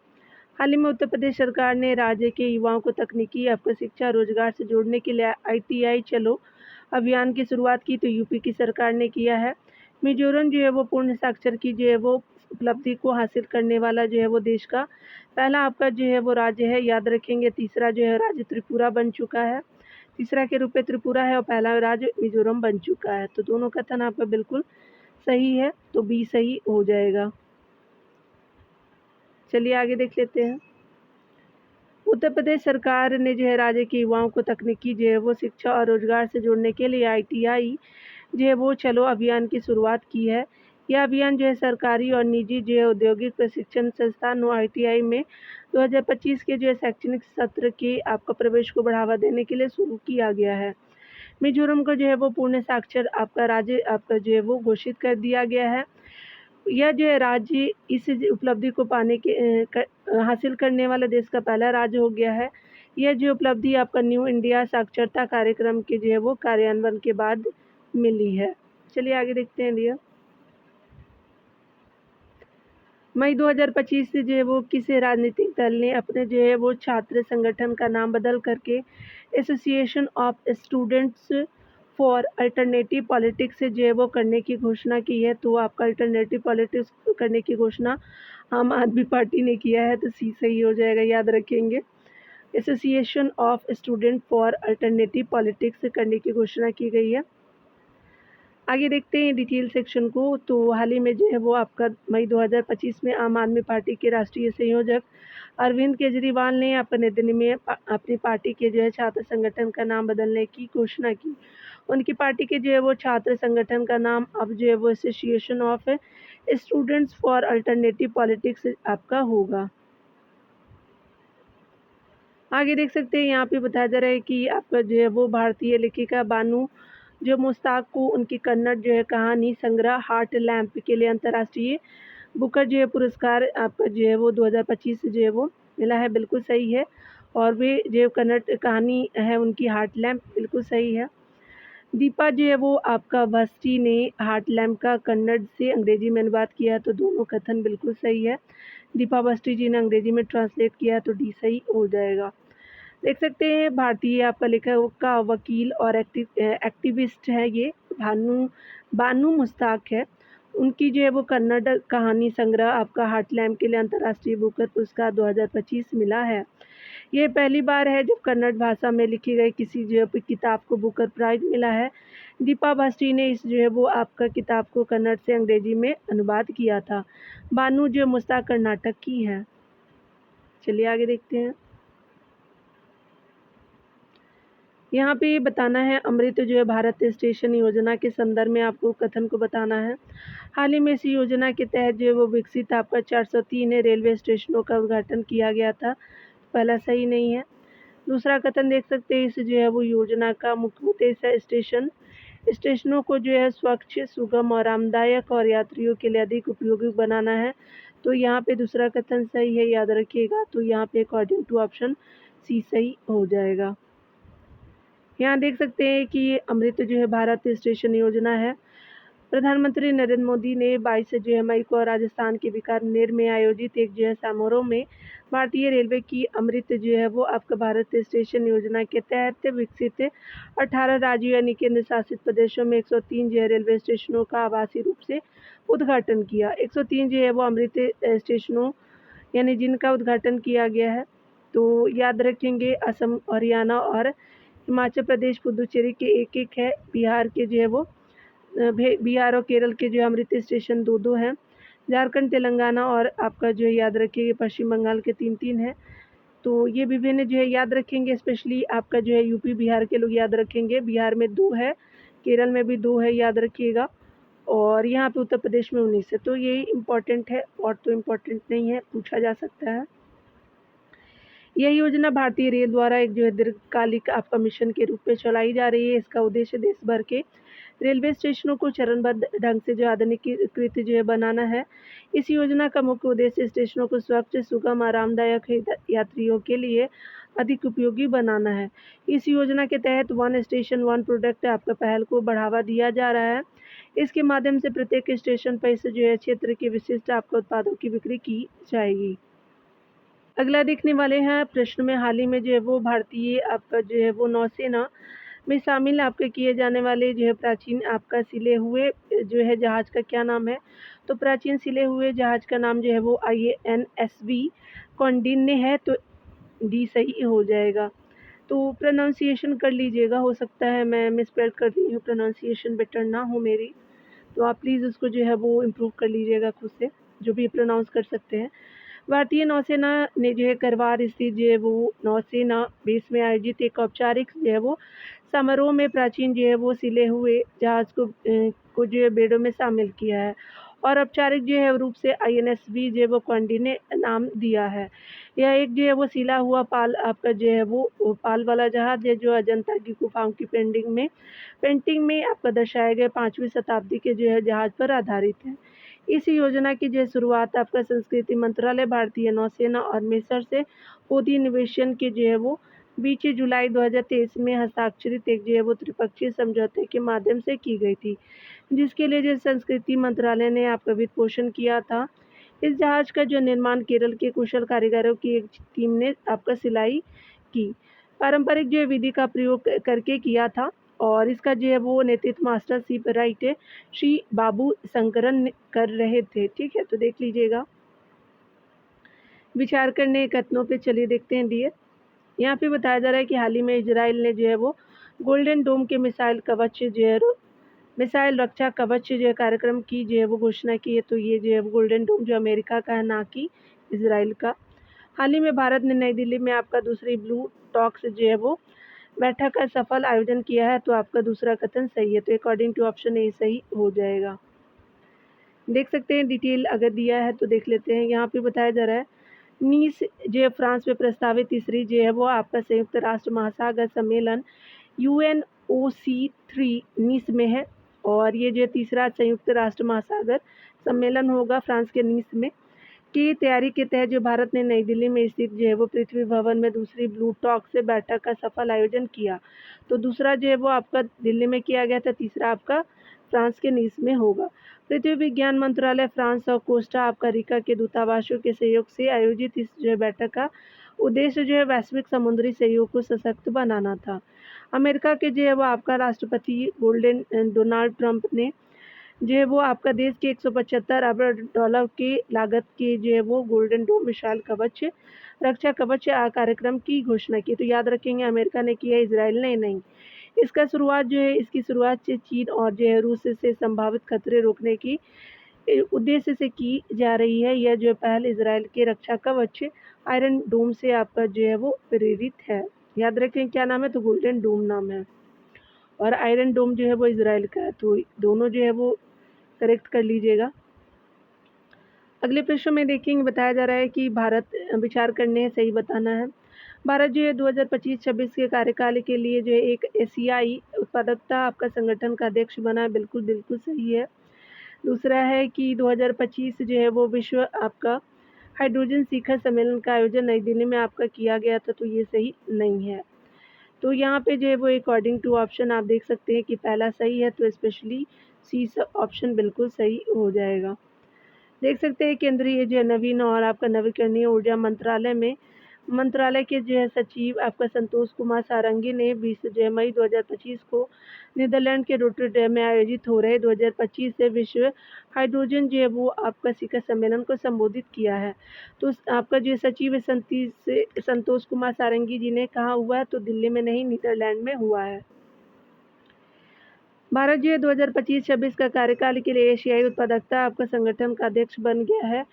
हाल ही में उत्तर प्रदेश सरकार ने राज्य के युवाओं को तकनीकी आपका शिक्षा रोजगार से जोड़ने के लिए ITI चलो अभियान की शुरुआत की। तो यूपी की सरकार ने किया है। मिजोरम जो है वो पूर्ण साक्षर की जो है वो उपलब्धि को हासिल करने वाला जो है वो देश का पहला आपका जो है वो राज्य है। याद रखेंगे। तीसरा जो है राज्य त्रिपुरा बन चुका है, तीसरा के रूप में त्रिपुरा है और पहला राज्य मिजोरम बन चुका है। तो दोनों कथन आपका बिल्कुल सही है, तो बी सही हो जाएगा। चलिए आगे देख लेते हैं। उत्तर प्रदेश सरकार ने जो है राज्य के युवाओं को तकनीकी जो है वो शिक्षा और रोजगार से जोड़ने के लिए ITI जो है वो चलो अभियान की शुरुआत की है। यह अभियान जो है सरकारी और निजी जो है औद्योगिक प्रशिक्षण संस्थानों ITI में 2025 के जो है शैक्षणिक सत्र के आपका प्रवेश को बढ़ावा देने के लिए शुरू किया गया है। मिजोरम को जो है वो पूर्ण साक्षर आपका राज्य आपका जो है वो घोषित कर दिया गया है। यह जो है राज्य इस उपलब्धि को पाने के हासिल करने वाला देश का पहला राज्य हो गया है। यह जो उपलब्धि आपका न्यू इंडिया साक्षरता कार्यक्रम के जो है वो कार्यान्वयन के बाद मिली है। चलिए आगे देखते हैं डियर। मई 2025 से जो है वो किस राजनीतिक दल ने अपने जो है वो छात्र संगठन का नाम बदल करके association of students for alternative politics से जो है वो करने की घोषणा की है। तो आपका अल्टरनेटिव पॉलिटिक्स करने की घोषणा आम आदमी पार्टी ने किया है, तो सी सही हो जाएगा। याद रखेंगे। Association of student for alternative politics करने की घोषणा की गई है। आगे देखते हैं डिटेल सेक्शन को। तो हाल ही में जो है वो आपका मई 2025 में आम आदमी पार्टी के राष्ट्रीय संयोजक अरविंद केजरीवाल ने आपका नई दिल्ली में अपनी पार्टी के जो है छात्र संगठन का नाम बदलने की घोषणा की। उनकी पार्टी के जो है वो छात्र संगठन का नाम अब जो है वो association of students for alternative politics आपका होगा। आगे देख सकते हैं यहाँ पे बताया जा रहा है कि आपका जो है वो भारतीय लेखिका बानू जो मुश्ताक को उनकी कन्नड़ जो है कहानी संग्रह हार्ट लैम्प के लिए अंतर्राष्ट्रीय बुकर जो है पुरस्कार आपका जो है वो 2025 से जो है वो मिला है। बिल्कुल सही है। और वे जो कन्नड़ कहानी है उनकी हार्ट लैम्प बिल्कुल सही है। दीपा जो है वो आपका भस्टी ने हार्ट लैम्प का कन्नड़ से अंग्रेजी में अनुवाद किया, तो दोनों कथन बिल्कुल सही है। दीपा भस्टी जी ने अंग्रेजी में ट्रांसलेट किया तो डी सही हो जाएगा। देख सकते हैं भारतीय आपका लेखक का वकील और एक्टिविस्ट है ये बानू मुश्ताक है। उनकी जो है वो कन्नड़ कहानी संग्रह आपका हार्ट लैम्प के लिए अंतर्राष्ट्रीय बुकर पुरस्कार 2025 मिला है। ये पहली बार है जब कन्नड़ भाषा में लिखी गई किसी जो है किताब को बुकर प्राइज मिला है। दीपा भस्टी ने इस जो है वो आपका किताब को कन्नड़ से अंग्रेजी में अनुवाद किया था। बानू जो मुश्ताक कर्नाटक की है। चलिए आगे देखते हैं। यहाँ पे बताना है अमृत जो है भारत स्टेशन योजना के संदर्भ में आपको कथन को बताना है। हाल ही में इस योजना के तहत जो है वो विकसित आपका 403 रेलवे स्टेशनों का उद्घाटन किया गया था। पहला सही नहीं है। दूसरा कथन देख सकते हैं इस जो है वो योजना का मुख्य उद्देश्य है स्टेशनों को जो है स्वच्छ सुगम और आरामदायक और यात्रियों के लिए अधिक उपयोगी बनाना है। तो यहाँ पे दूसरा कथन सही है, याद रखिएगा। तो यहाँ पे अकॉर्डिंग टू ऑप्शन सी सही हो जाएगा। यहाँ देख सकते हैं कि ये अमृत जो है भारत स्टेशन योजना है। प्रधानमंत्री नरेंद्र मोदी ने 22 जो है मई को राजस्थान के बीकानेर में आयोजित एक जो है समारोह में भारतीय रेलवे की अमृत जो है वो आपका भारत स्टेशन योजना के तहत विकसित 18 राज्यों यानी केंद्र शासित प्रदेशों में 103 जो है रेलवे स्टेशनों का आभासी रूप से उद्घाटन किया। 103 जो है वो अमृत स्टेशनों यानी जिनका उद्घाटन किया गया है। तो याद रखेंगे असम हरियाणा और हिमाचल प्रदेश पुदुचेरी के एक है। बिहार के जो है वो बिहार और केरल के जो है अमृत स्टेशन 2 हैं। झारखंड तेलंगाना और आपका जो है याद रखिए पश्चिम बंगाल के 3 हैं। तो ये विभिन्न जो है याद रखेंगे। स्पेशली आपका जो है यूपी बिहार के लोग याद रखेंगे। बिहार में 2 है, केरल में भी 2 है, याद रखिएगा। और यहाँ पे उत्तर प्रदेश में 19 है। तो ये इम्पॉर्टेंट है और तो इम्पॉर्टेंट नहीं है, पूछा जा सकता है। यह योजना भारतीय रेल द्वारा एक जो है दीर्घकालिक आपका मिशन के रूप में चलाई जा रही है। इसका उद्देश्य देश भर के रेलवे स्टेशनों को चरणबद्ध ढंग से जो आधुनिकीकृत जो है बनाना है। इस योजना का मुख्य उद्देश्य स्टेशनों को स्वच्छ सुगम आरामदायक यात्रियों के लिए अधिक उपयोगी बनाना है। इस योजना के तहत वन स्टेशन वन प्रोडक्ट आपका पहल को बढ़ावा दिया जा रहा है। इसके माध्यम से प्रत्येक स्टेशन पर इस जो है क्षेत्र के विशिष्ट आपका उत्पादों की बिक्री की जाएगी। अगला देखने वाले हैं प्रश्न में हाल ही में जो है वो भारतीय आपका जो है वो नौसेना में शामिल आपके किए जाने वाले जो है प्राचीन आपका सिले हुए जो है जहाज का क्या नाम है। तो प्राचीन सिले हुए जहाज का नाम जो है वो INSV कौंडिन्य है। तो डी सही हो जाएगा। तो प्रोनाउंसिएशन कर लीजिएगा, हो सकता है मैं मिसस्पेल कर रही हूँ, प्रोनाउंसिएशन बेटर ना हो मेरी, तो आप प्लीज़ उसको जो है वो इम्प्रूव कर लीजिएगा खुद से, जो भी प्रोनाउंस कर सकते हैं। भारतीय नौसेना ने जो है करवार स्थित जो है वो नौसेना बेस में आयोजित एक औपचारिक जो है वो समारोह में प्राचीन जो है वो सिले हुए जहाज को जो है बेड़ों में शामिल किया है और औपचारिक जो है रूप से INSV जो है वो कौंडी ने नाम दिया है। यह एक जो है वो सिला हुआ पाल आपका जो है वो पाल वाला जहाज है जो अजंता की गुफाओं की पेंटिंग में आपका दर्शाए गए 5वीं शताब्दी के जो है जहाज पर आधारित है। इस योजना की जो शुरुआत आपका संस्कृति मंत्रालय भारतीय नौसेना और मेसर से मोदी निवेशन के जो है वो बीच जुलाई 2023 में हस्ताक्षरित एक जो है वो त्रिपक्षीय समझौते के माध्यम से की गई थी, जिसके लिए जो संस्कृति मंत्रालय ने आपका वित्त पोषण किया था। इस जहाज का जो निर्माण केरल के कुशल कारीगरों की एक टीम ने आपका सिलाई की पारंपरिक जो विधि का प्रयोग करके किया था और इसका जो है वो नेतृत्व मास्टर शिप राइट श्री बाबू शंकरन कर रहे थे। ठीक है, तो देख लीजिएगा। विचार करने कथनों पे चलिए देखते हैं डियर। यहाँ पे बताया जा रहा है कि हाल ही में इजराइल ने जो है वो गोल्डन डोम के मिसाइल कवच जो है मिसाइल रक्षा कवच जो है कार्यक्रम की जो है वो घोषणा की है, तो ये जो है गोल्डन डोम जो अमेरिका का है, ना कि इजराइल का। हाल ही में भारत ने नई दिल्ली में आपका दूसरी ब्लू टॉक्स जो है वो बैठक का सफल आयोजन किया है, तो आपका दूसरा कथन सही है, तो अकॉर्डिंग टू ऑप्शन ए सही हो जाएगा। देख सकते हैं डिटेल अगर दिया है तो देख लेते हैं। यहाँ पे बताया जा रहा है नीस जो है फ्रांस में प्रस्तावित तीसरी जो है वो आपका संयुक्त राष्ट्र महासागर सम्मेलन UNOC3 नीस में है, और ये जो तीसरा संयुक्त राष्ट्र महासागर सम्मेलन होगा फ्रांस के नीस में की तैयारी के तहत जो भारत ने नई दिल्ली में स्थित जो है वो पृथ्वी भवन में दूसरी ब्लू टॉक से बैठक का सफल आयोजन किया। तो दूसरा जो है वो आपका दिल्ली में किया गया था, तीसरा आपका फ्रांस के नीस में होगा। पृथ्वी विज्ञान मंत्रालय फ्रांस और कोस्टा आपका रिका के दूतावासों के सहयोग से आयोजित इस जो है बैठक का उद्देश्य जो है वैश्विक समुद्री सहयोग को सशक्त बनाना था। अमेरिका के जो है वो आपका राष्ट्रपति डोनाल्ड ट्रंप ने जो है वो आपका देश के 175 अरब डॉलर के लागत के जो है वो गोल्डन डोम विशाल कवच रक्षा कवच कार्यक्रम की घोषणा की। तो याद रखेंगे अमेरिका ने किया, इजराइल ने नहीं। इसकी शुरुआत से चीन और जो है रूस से संभावित खतरे रोकने की उद्देश्य से की जा रही है। यह जो पहल इजराइल के रक्षा कवच आयरन डोम से आपका जो है वो प्रेरित है। याद रखें क्या नाम है, तो गोल्डन डोम नाम है, और आयरन डोम जो है वो इजराइल का है, तो दोनों जो है वो करेक्ट कर लीजिएगा। अगले प्रश्न में देखेंगे, बताया जा रहा है कि भारत विचार करने है, सही बताना है। भारत जो है 2025-26 के कार्यकाल के लिए जो है एक एशियाई उत्पादकता आपका संगठन का अध्यक्ष बना है, बिल्कुल बिल्कुल सही है। दूसरा है कि 2025 जो है वो विश्व आपका हाइड्रोजन शिखर सम्मेलन का आयोजन नई दिल्ली में आपका किया गया था, तो ये सही नहीं है। तो यहाँ पे जो है वो अकॉर्डिंग टू ऑप्शन आप देख सकते हैं कि पहला सही है, तो स्पेशली सी ऑप्शन बिल्कुल सही हो जाएगा। देख सकते हैं केंद्रीय जो है नवीन और आपका नवीकरणीय ऊर्जा मंत्रालय के जो है सचिव आपका संतोष कुमार सारंगी ने 20 जो है मई 2025 को नीदरलैंड के रोटरडैम में आयोजित हो रहे 2025 से विश्व हाइड्रोजन जो है वो आपका शिखर सम्मेलन को संबोधित किया है। तो आपका जो सचिव संतोष कुमार सारंगी जी ने कहा हुआ है, तो दिल्ली में नहीं नीदरलैंड में हुआ है। भारत जो है 2025-26 का कार्यकाल के लिए एशियाई उत्पादकता आपका संगठन का अध्यक्ष बन गया है।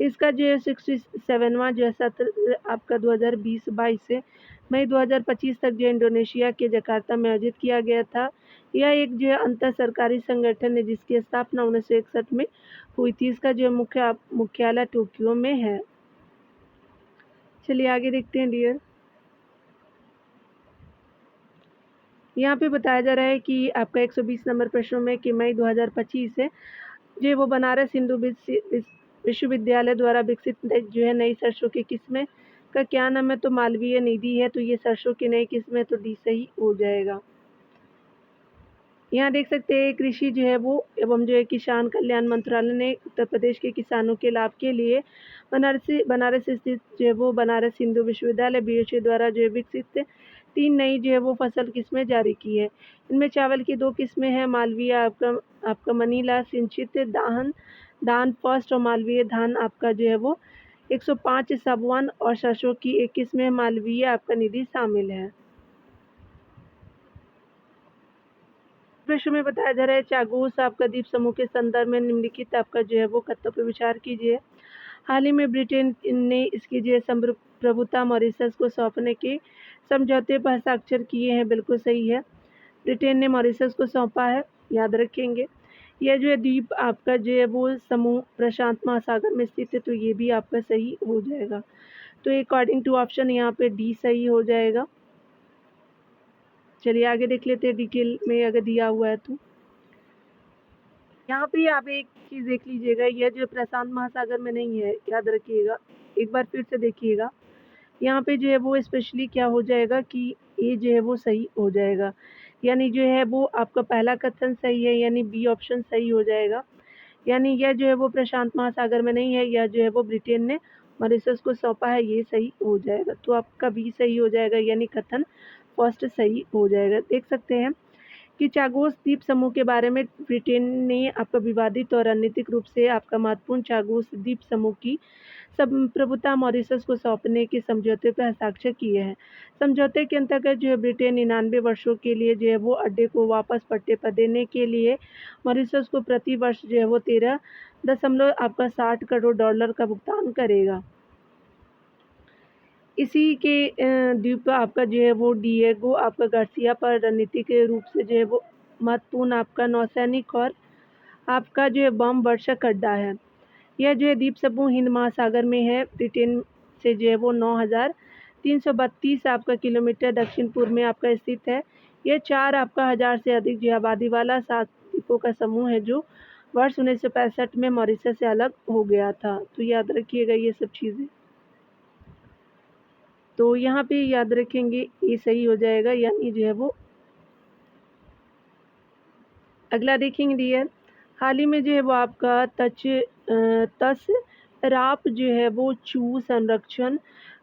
इसका जो है 67वां जो है सत्र आपका 2020-22 से मई 2025 तक जो इंडोनेशिया के जकार्ता में आयोजित किया गया था। यह एक जो है अंतर सरकारी संगठन है जिसकी स्थापना 1961 में हुई थी। इसका जो है मुख्यालय टोक्यो में है। चलिए आगे देखते हैं डियर। यहाँ पे बताया जा रहा है कि आपका 120 नंबर प्रश्नों में कि मई 2025 से जो वो बनारस हिंदू विश्वविद्यालय द्वारा विकसित जो है नई सरसों की किस्में का क्या नाम है, तो मालवीय निधि है, तो ये सरसों की नई किस्में, तो डी सही हो जाएगा। यहाँ देख सकते हैं कृषि जो है वो एवं जो है किसान कल्याण मंत्रालय ने उत्तर प्रदेश के किसानों के लाभ के लिए बनारस स्थित जो है वो बनारस हिंदू विश्वविद्यालय BHU द्वारा जो है विकसित 3 नई जो है वो फसल किस्में जारी की है। इनमें चावल की 2 किस्में हैं, मालवीय आपका मनीला सिंचित धान फर्स्ट, और मालवीय धान आपका जो है वो 105 सब-1, और सरसों की एक किस्म है मालवीय आपका निधि शामिल है। प्रश्न में बताया जा रहा है चागोस आपका द्वीप समूह के संदर्भ में निम्नलिखित आपका जो है वो कथनों पर विचार कीजिए। हाल ही में ब्रिटेन ने इसकी जो है संप्रभुता मॉरिशस को सौंपने के समझौते पर हस्ताक्षर किए हैं, बिल्कुल सही है। ब्रिटेन ने मॉरिशस को सौंपा है, याद रखेंगे। यह जो है द्वीप आपका जो है वो समूह प्रशांत महासागर में स्थित है, तो ये भी आपका सही हो जाएगा। तो अकॉर्डिंग टू ऑप्शन यहाँ पे डी सही हो जाएगा। चलिए आगे देख लेते हैं डिटेल में अगर दिया हुआ है तो। यहाँ पे आप एक चीज़ देख लीजिएगा, यह जो प्रशांत महासागर में नहीं है, याद रखिएगा, एक बार फिर से देखिएगा। यहाँ पे जो है वो स्पेशली क्या हो जाएगा कि ये जो है वो सही हो जाएगा, यानी जो है वो आपका पहला कथन सही है, यानी बी ऑप्शन सही हो जाएगा। यानी यह जो है वो प्रशांत महासागर में नहीं है, यह जो है वो ब्रिटेन ने मॉरिशस को सौंपा है, ये सही हो जाएगा। तो आपका बी सही हो जाएगा, यानी कथन फर्स्ट सही हो जाएगा। देख सकते हैं कि चागोस द्वीप समूह के बारे में ब्रिटेन ने आपका विवादित और रणनीतिक रूप से आपका महत्वपूर्ण चागोस द्वीप समूह की संप्रभुता मॉरिशस को सौंपने के समझौते पर हस्ताक्षर किए हैं। समझौते के अंतर्गत जो है ब्रिटेन 99 वर्षों के लिए जो है वो अड्डे को वापस पट्टे पर देने के लिए मॉरिशस को प्रति वर्ष जो है वो 13.60 करोड़ डॉलर का भुगतान करेगा। इसी के द्वीप आपका जो है वो डिएगो आपका गार्सिया पर रणनीतिक रूप से जो है वो महत्वपूर्ण आपका नौसैनिक और आपका जो है बम वर्षक अड्डा है। यह जो है द्वीप समूह हिंद महासागर में है। ब्रिटेन से जो है वो 9,332 आपका किलोमीटर दक्षिण पूर्व में आपका स्थित है। यह 4 आपका हज़ार से अधिक जो आबादी वाला 7 द्वीपों का समूह है जो वर्ष 1965 में मॉरिशस से अलग हो गया था। तो याद रखिएगा ये सब चीज़ें। तो यहाँ पे याद रखेंगे ये सही हो जाएगा, यानी जो है वो अगला देखेंगे डियर। हाल ही में जो है वो आपका तस राप जो है वो चू संरक्षण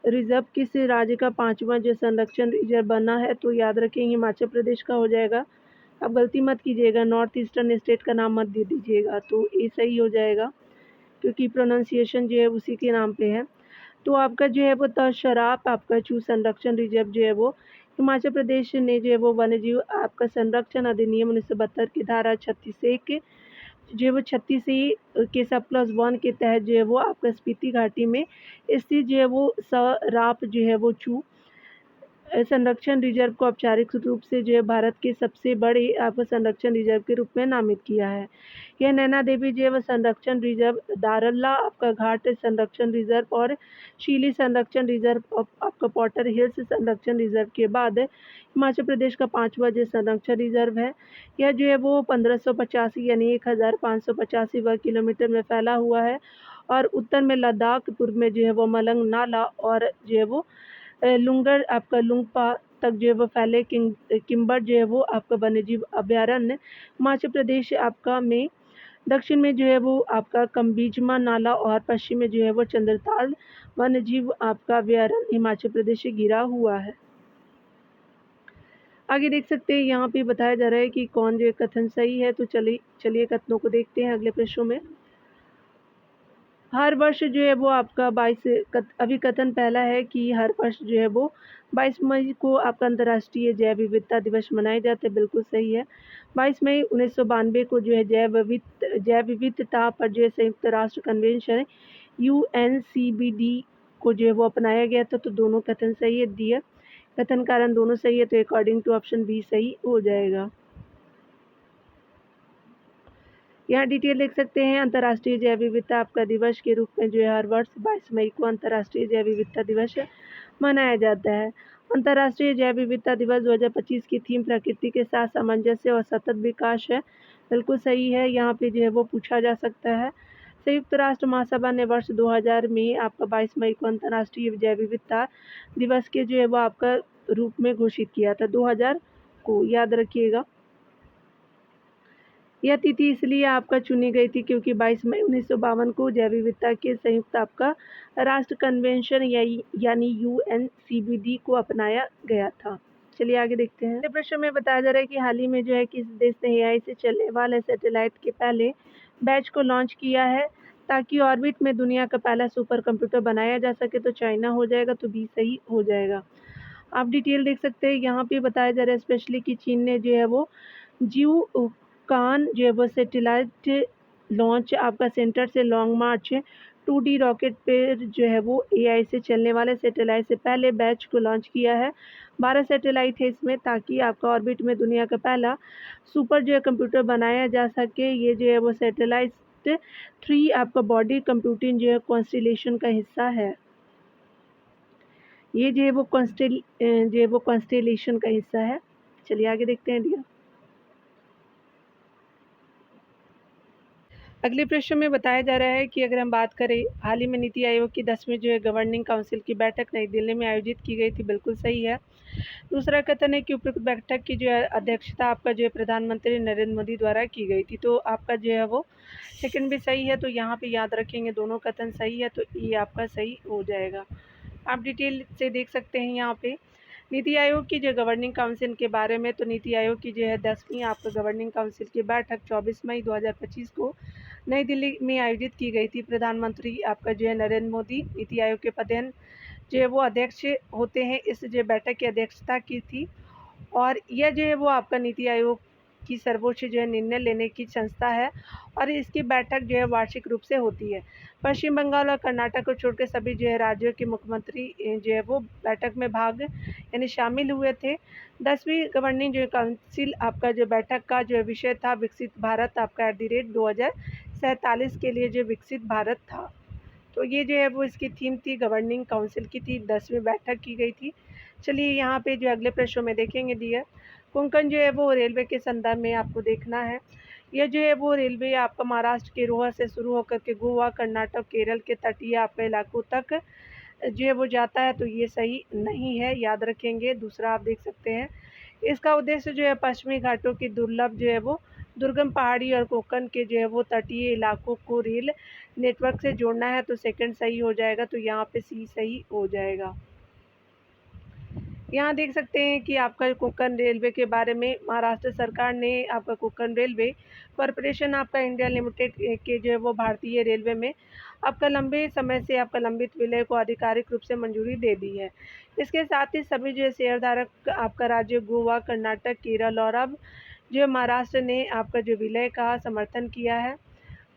रिजर्व किस राज्य का 5वां जो संरक्षण रिजर्व बना है? तो याद रखेंगे हिमाचल प्रदेश का हो जाएगा। अब गलती मत कीजिएगा, नॉर्थ ईस्टर्न स्टेट का नाम मत दे दीजिएगा, तो ये सही हो जाएगा क्योंकि प्रोनाउंसिएशन जो है उसी के नाम पे है। तो आपका जो है वो तशराप आपका चू संरक्षण रिजर्व जो है वो हिमाचल प्रदेश ने जो है वो वन्यजीव आपका संरक्षण अधिनियम 1972 की धारा 36(1) जो है वो 36 के सब+1 के तहत जो है वो आपका स्पीति घाटी में स्थित जो है वो सराप जो है वो चू संरक्षण रिजर्व को औपचारिक रूप से जो है भारत के सबसे बड़े आपको संरक्षण रिजर्व के रूप में नामित किया है। यह नैना देवी जो है वो संरक्षण रिजर्व, दारल्ला आपका घाट संरक्षण रिजर्व और शीली संरक्षण रिजर्व आपका पॉटर हिल्स संरक्षण रिजर्व के बाद हिमाचल प्रदेश का 5वां जो संरक्षण रिजर्व है। यह जो है वो 1585 यानी 1585 वर्ग किलोमीटर में फैला हुआ है और उत्तर में लद्दाख, पूर्व में जो है वो मलंग नाला और जो है वो लुंगर आपका लुंगपा तक जो है वो फैले किम्बर जो है वो आपका वन्यजीव अभयारण्य हिमाचल प्रदेश आपका में दक्षिण में जो है वो आपका कम्बीजमा नाला और पश्चिम में जो है वो चंद्रताल वन्यजीव आपका अभयारण्य हिमाचल प्रदेश से घिरा हुआ है। आगे देख सकते हैं यहाँ पे बताया जा रहा है कि कौन जो कथन सही है। तो चलिए कथनों को देखते हैं अगले प्रश्नों में। हर वर्ष जो है वो आपका 22 अभी कथन पहला है कि हर वर्ष जो है वो 22 मई को आपका अंतर्राष्ट्रीय जैव विविधता दिवस मनाए जाते हैं। बिल्कुल सही है। 22 मई 1992 को जो है जैव विविधता पर जो है संयुक्त राष्ट्र कन्वेंशन UNCBD को जो है वो अपनाया गया था। तो दोनों कथन सही है, दिया कथन कारण दोनों सही है, तो अकॉर्डिंग टू ऑप्शन बी सही हो जाएगा। यहाँ डिटेल देख सकते हैं। अंतर्राष्ट्रीय जैव विविधता आपका दिवस के रूप में जो है हर वर्ष 22 मई को अंतर्राष्ट्रीय जैव विविधता दिवस मनाया जाता है। अंतर्राष्ट्रीय जैव विविधता दिवस 2025 की थीम प्रकृति के साथ सामंजस्य और सतत विकास है। बिल्कुल सही है। यहाँ पे जो है वो पूछा जा सकता है। संयुक्त राष्ट्र महासभा ने वर्ष 2000 में आपका 22 मई को अंतर्राष्ट्रीय जैव विविधता दिवस के जो है वो आपका रूप में घोषित किया था 2000 को, याद रखिएगा। यह तिथि इसलिए आपका चुनी गई थी क्योंकि 22 मई 1952 को जैव विविधता के संयुक्त आपका राष्ट्र कन्वेंशन यानी UNCBD को अपनाया गया था। चलिए आगे देखते हैं। अगले प्रश्न में बताया जा रहा है कि हाल ही में जो है किस देश ने AI से चलने वाले सैटेलाइट के पहले बैच को लॉन्च किया है ताकि ऑर्बिट में दुनिया का पहला सुपर कंप्यूटर बनाया जा सके? तो चाइना हो जाएगा, तो बी सही हो जाएगा। आप डिटेल देख सकते हैं। यहाँ पे बताया जा रहा है स्पेशली कि चीन ने जो है वो जीव कान जो है वो सैटेलाइट लॉन्च आपका सेंटर से लॉन्ग मार्च 2D रॉकेट पर जो है वो AI से चलने वाले सैटेलाइट से पहले बैच को लॉन्च किया है। 12 सैटेलाइट है इसमें, ताकि आपका ऑर्बिट में दुनिया का पहला सुपर जो है कंप्यूटर बनाया जा सके। ये जो है वो सैटेलाइट 3 आपका बॉडी कंप्यूटिंग जो है कॉन्स्टेलेशन का हिस्सा है। ये जो है वो कॉन्स्टेलेशन का हिस्सा है। चलिए आगे देखते हैं डियर। अगले प्रश्न में बताया जा रहा है कि अगर हम बात करें, हाल ही में नीति आयोग की 10वीं जो है गवर्निंग काउंसिल की बैठक नई दिल्ली में आयोजित की गई थी। बिल्कुल सही है। दूसरा कथन है कि उपयुक्त बैठक की जो है अध्यक्षता आपका जो है प्रधानमंत्री नरेंद्र मोदी द्वारा की गई थी। तो आपका जो है वो सेकंड भी सही है। तो यहाँ पे याद रखेंगे दोनों कथन सही है, तो ये आपका सही हो जाएगा। आप डिटेल से देख सकते हैं यहाँ पे नीति आयोग की जो गवर्निंग काउंसिल के बारे में, तो नीति आयोग की जो है 10वीं आपका गवर्निंग काउंसिल की बैठक 24 मई 2025 को नई दिल्ली में आयोजित की गई थी। प्रधानमंत्री आपका जो है नरेंद्र मोदी नीति आयोग के पदेन जो है वो अध्यक्ष होते हैं। इस जो बैठक की अध्यक्षता की थी और यह जो है वो आपका नीति आयोग की सर्वोच्च जो है निर्णय लेने की संस्था है और इसकी बैठक जो है वार्षिक रूप से होती है। पश्चिम बंगाल और कर्नाटक को छोड़कर सभी जो है राज्यों के मुख्यमंत्री जो है वो बैठक में भाग यानी शामिल हुए थे। 10वीं गवर्निंग जो काउंसिल आपका जो बैठक का जो विषय था विकसित भारत आपका @2047 के लिए जो विकसित भारत था। तो ये जो है वो इसकी थीम थी, गवर्निंग काउंसिल की थी, 10वीं बैठक की गई थी। चलिए यहाँ पे जो अगले प्रश्नों में देखेंगे डियर, कोंकण जो है वो रेलवे के संदर्भ में आपको देखना है। यह जो है वो रेलवे आपका महाराष्ट्र के रोहा से शुरू होकर के गोवा, कर्नाटक, केरल के तटीय आपके इलाकों तक जो है वो जाता है, तो ये सही नहीं है, याद रखेंगे। दूसरा आप देख सकते हैं, इसका उद्देश्य जो है पश्चिमी घाटों की दुर्लभ जो है वो दुर्गम पहाड़ी और कोंकण के जो है वो तटीय इलाकों को रेल नेटवर्क से जोड़ना है, तो सेकंड सही हो जाएगा, तो यहाँ पे सी सही हो जाएगा। यहाँ देख सकते हैं कि आपका कोंकण रेलवे के बारे में महाराष्ट्र सरकार ने आपका कोंकण रेलवे कॉरपोरेशन आपका इंडिया लिमिटेड के जो है वो भारतीय रेलवे में आपका लंबे समय से आपका लंबित विलय को आधिकारिक रूप से मंजूरी दे दी है। इसके साथ ही सभी जो शेयरधारक आपका राज्य गोवा, कर्नाटक, केरल और अब जो महाराष्ट्र ने आपका जो विलय का समर्थन किया है।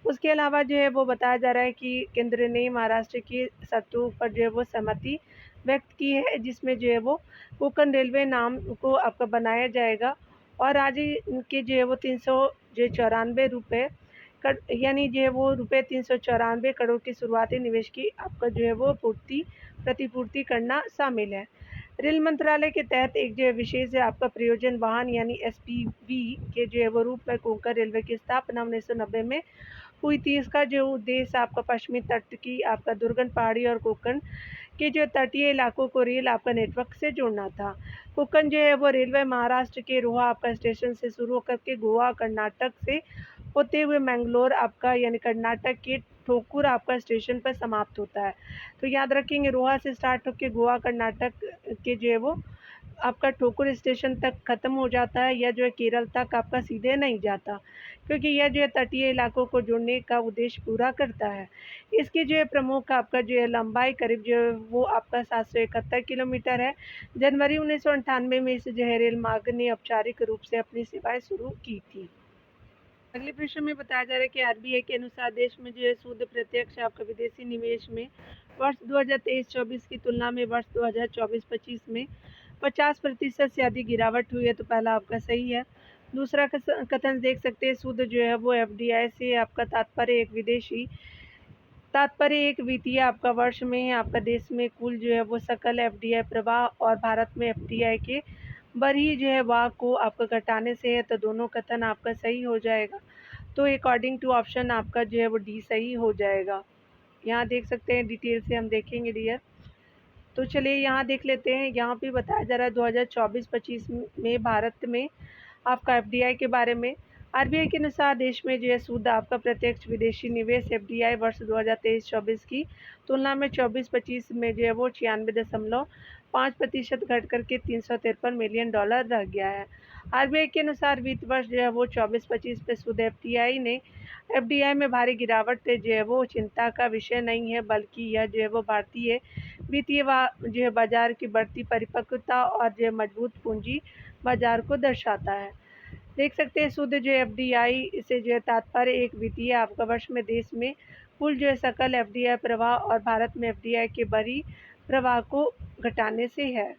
उसके अलावा जो है वो बताया जा रहा है कि केंद्र ने महाराष्ट्र की शर्तों पर जो है वो सहमति व्यक्त की है, जिसमें जो है वो कोंकण रेलवे नाम को आपका बनाया जाएगा और राज्य के जो है वो 394 रुपये यानी जो है वो रुपये 394 करोड़ की शुरुआती निवेश की आपका जो है वो प्रतिपूर्ति करना शामिल है। रेल मंत्रालय के तहत एक जो है विशेष आपका प्रयोजन वाहन यानी एसपीवी के जो है वो रूप में कोंकण रेलवे की स्थापना 1990 में हुई थी। इसका जो उद्देश्य आपका पश्चिमी तट की आपका दुर्गम पहाड़ी और कोंकण के जो तटीय इलाकों को रेल आपका नेटवर्क से जोड़ना था। कोंकण जो है वो रेलवे महाराष्ट्र के रोहा आपका स्टेशन से शुरू होकर के गोवा, कर्नाटक से होते हुए मैंगलोर आपका यानी कर्नाटक के ठोकुर आपका स्टेशन पर समाप्त होता है। तो याद रखेंगे, रोहा से स्टार्ट होकर गोवा, कर्नाटक के जो है वो आपका ठोकुर स्टेशन तक ख़त्म हो जाता है, या जो है केरल तक आपका सीधे नहीं जाता, क्योंकि यह जो है तटीय इलाकों को जोड़ने का उद्देश्य पूरा करता है। इसकी जो है प्रमुख आपका जो है लंबाई करीब जो है वो आपका 771 किलोमीटर है। जनवरी 1998 में इस जो है रेल मार्ग ने औपचारिक रूप से अपनी सेवाएं शुरू की थी। अगले प्रश्न में बताया जा रहा है कि आरबीआई के अनुसार देश में जो है शुद्ध प्रत्यक्ष आपका विदेशी निवेश में वर्ष 2023-24 की तुलना में वर्ष 2024-25 में 50% से अधिक गिरावट हुई है, तो पहला आपका सही है। दूसरा कथन देख सकते हैं, शुद्ध जो है वो एफडीआई से आपका तात्पर्य एक वित्तीय आपका वर्ष में आपका देश में कुल जो है वो सकल एफडीआई प्रवाह और भारत में एफडीआई के बढ़ी जो है वाह को आपका घटाने से है, तो दोनों कथन आपका सही हो जाएगा। तो अकॉर्डिंग टू ऑप्शन आपका जो है वो डी सही हो जाएगा। यहाँ देख सकते हैं, डिटेल से हम देखेंगे डियर। तो चलिए यहाँ देख लेते हैं। यहाँ पे बताया जा रहा है 2024-25 में भारत में आपका एफडीआई के बारे में। आरबीआई के अनुसार देश में जो है शुद्ध आपका प्रत्यक्ष विदेशी निवेश एफडीआई वर्ष 2023-24 की तुलना में 24-25 में जो है वो 96.5% घट करके $353 मिलियन रह गया है। आरबीआई के अनुसार वित्त वर्ष जो है वो 24-25 पे शुद्ध एफडीआई में भारी गिरावट जो है वो चिंता का विषय नहीं है, बल्कि यह जो है वो भारतीय वित्तीय जो है बाजार की बढ़ती परिपक्वता और जो है मजबूत पूंजी बाजार को दर्शाता है। देख सकते हैं, शुद्ध जो एफडीआई से जो है तात्पर्य एक वित्तीय आपका वर्ष में देश में कुल जो है सकल एफडीआई प्रवाह और भारत में एफडीआई के बड़ी प्रवाह को घटाने से है।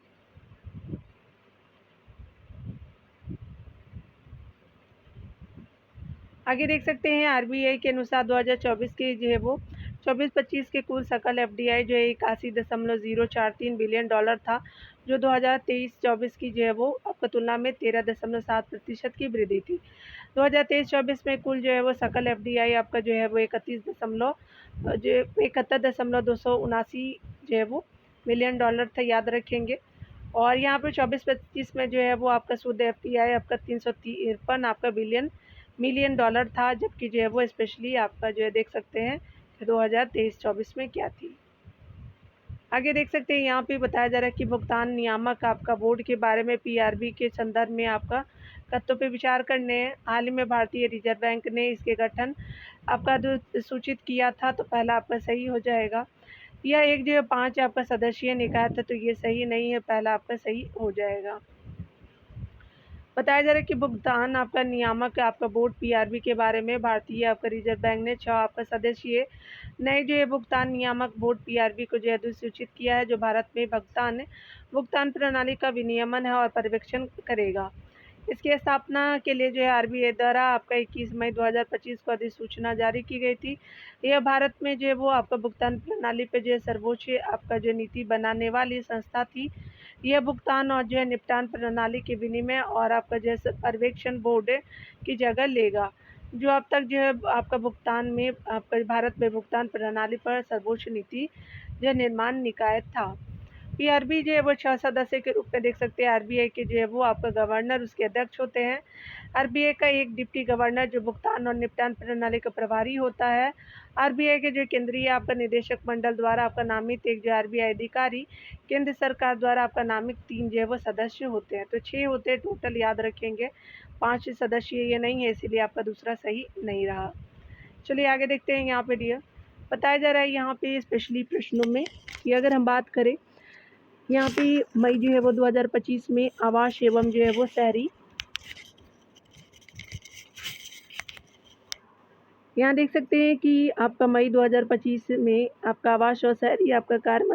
आगे देख सकते हैं, आरबीआई के अनुसार 2024 के जो है वो 24-25 के कुल सकल एफडीआई जो है 81.043 बिलियन डॉलर था, जो 2023-24 की जो है वो आपका तुलना में 13.7% की वृद्धि थी। 2023-24 में कुल जो है वो सकल एफडीआई आपका जो है वो 71.279 जो है वो मिलियन डॉलर था, याद रखेंगे। और यहाँ पे 24-25 में जो है वो आपका शुद्ध एफडीआई आपका 353 आपका मिलियन डॉलर था, जबकि जो है वो स्पेशली आपका जो है देख सकते हैं कि 2023-24 में क्या थी। आगे देख सकते हैं यहाँ पे बताया जा रहा है कि भुगतान नियामक आपका बोर्ड के बारे में पीआरबी के संदर्भ में आपका तथ्यों पे विचार करने हैं। हाल ही में भारतीय रिजर्व बैंक ने इसके गठन आपका सूचित किया था, तो पहला आपका सही हो जाएगा। यह एक जो 5 आपका सदस्यीय निकाय था, तो ये सही नहीं है, पहला आपका सही हो जाएगा। बताया जा रहा है कि भुगतान आपका नियामक आपका बोर्ड पीआरबी के बारे में भारतीय आपका रिजर्व बैंक ने 6 आपका सदस्यीय नए जो है भुगतान नियामक बोर्ड पीआरबी को जो है अधिसूचित किया है, जो भारत में भुगतान प्रणाली का विनियमन है और पर्यवेक्षण करेगा। इसकी स्थापना के लिए जो है आरबीआई द्वारा आपका 21 मई 2025 को अधिसूचना जारी की गई थी। यह भारत में जो है वो आपका भुगतान प्रणाली पे जो है सर्वोच्च आपका जो नीति बनाने वाली संस्था थी। यह भुगतान और जो है निपटान प्रणाली के विनिमय और आपका जो है पर्यवेक्षण बोर्ड की जगह लेगा, जो अब तक जो है आपका भुगतान में आपका भारत में भुगतान प्रणाली पर सर्वोच्च नीति जो निर्माण निकाय था। पीआरबी जो है वो 6 सदस्य के रूप में देख सकते हैं। आरबीआई के जो है वो आपका गवर्नर उसके अध्यक्ष होते हैं। आरबीआई का एक डिप्टी गवर्नर जो भुगतान और निपटान प्रणाली का प्रभारी होता है। आरबीआई के जो केंद्रीय आपका निदेशक मंडल द्वारा आपका नामित एक जो आरबीआई अधिकारी, केंद्र सरकार द्वारा आपका नामित 3 जो है वो सदस्य होते हैं। तो 6 होते हैं टोटल, याद रखेंगे। 5 सदस्य ये नहीं है, इसीलिए आपका दूसरा सही नहीं रहा। चलिए आगे देखते हैं। यहाँ पे डियर बताया जा रहा है यहाँ पे स्पेशली प्रश्नों में कि अगर हम बात करें यहाँ पे मई जो है वो 2025 में आवास एवं जो है वो शहरी, यहाँ देख सकते हैं कि आपका मई 2025 में आपका आवास और शहरी आपका कार्य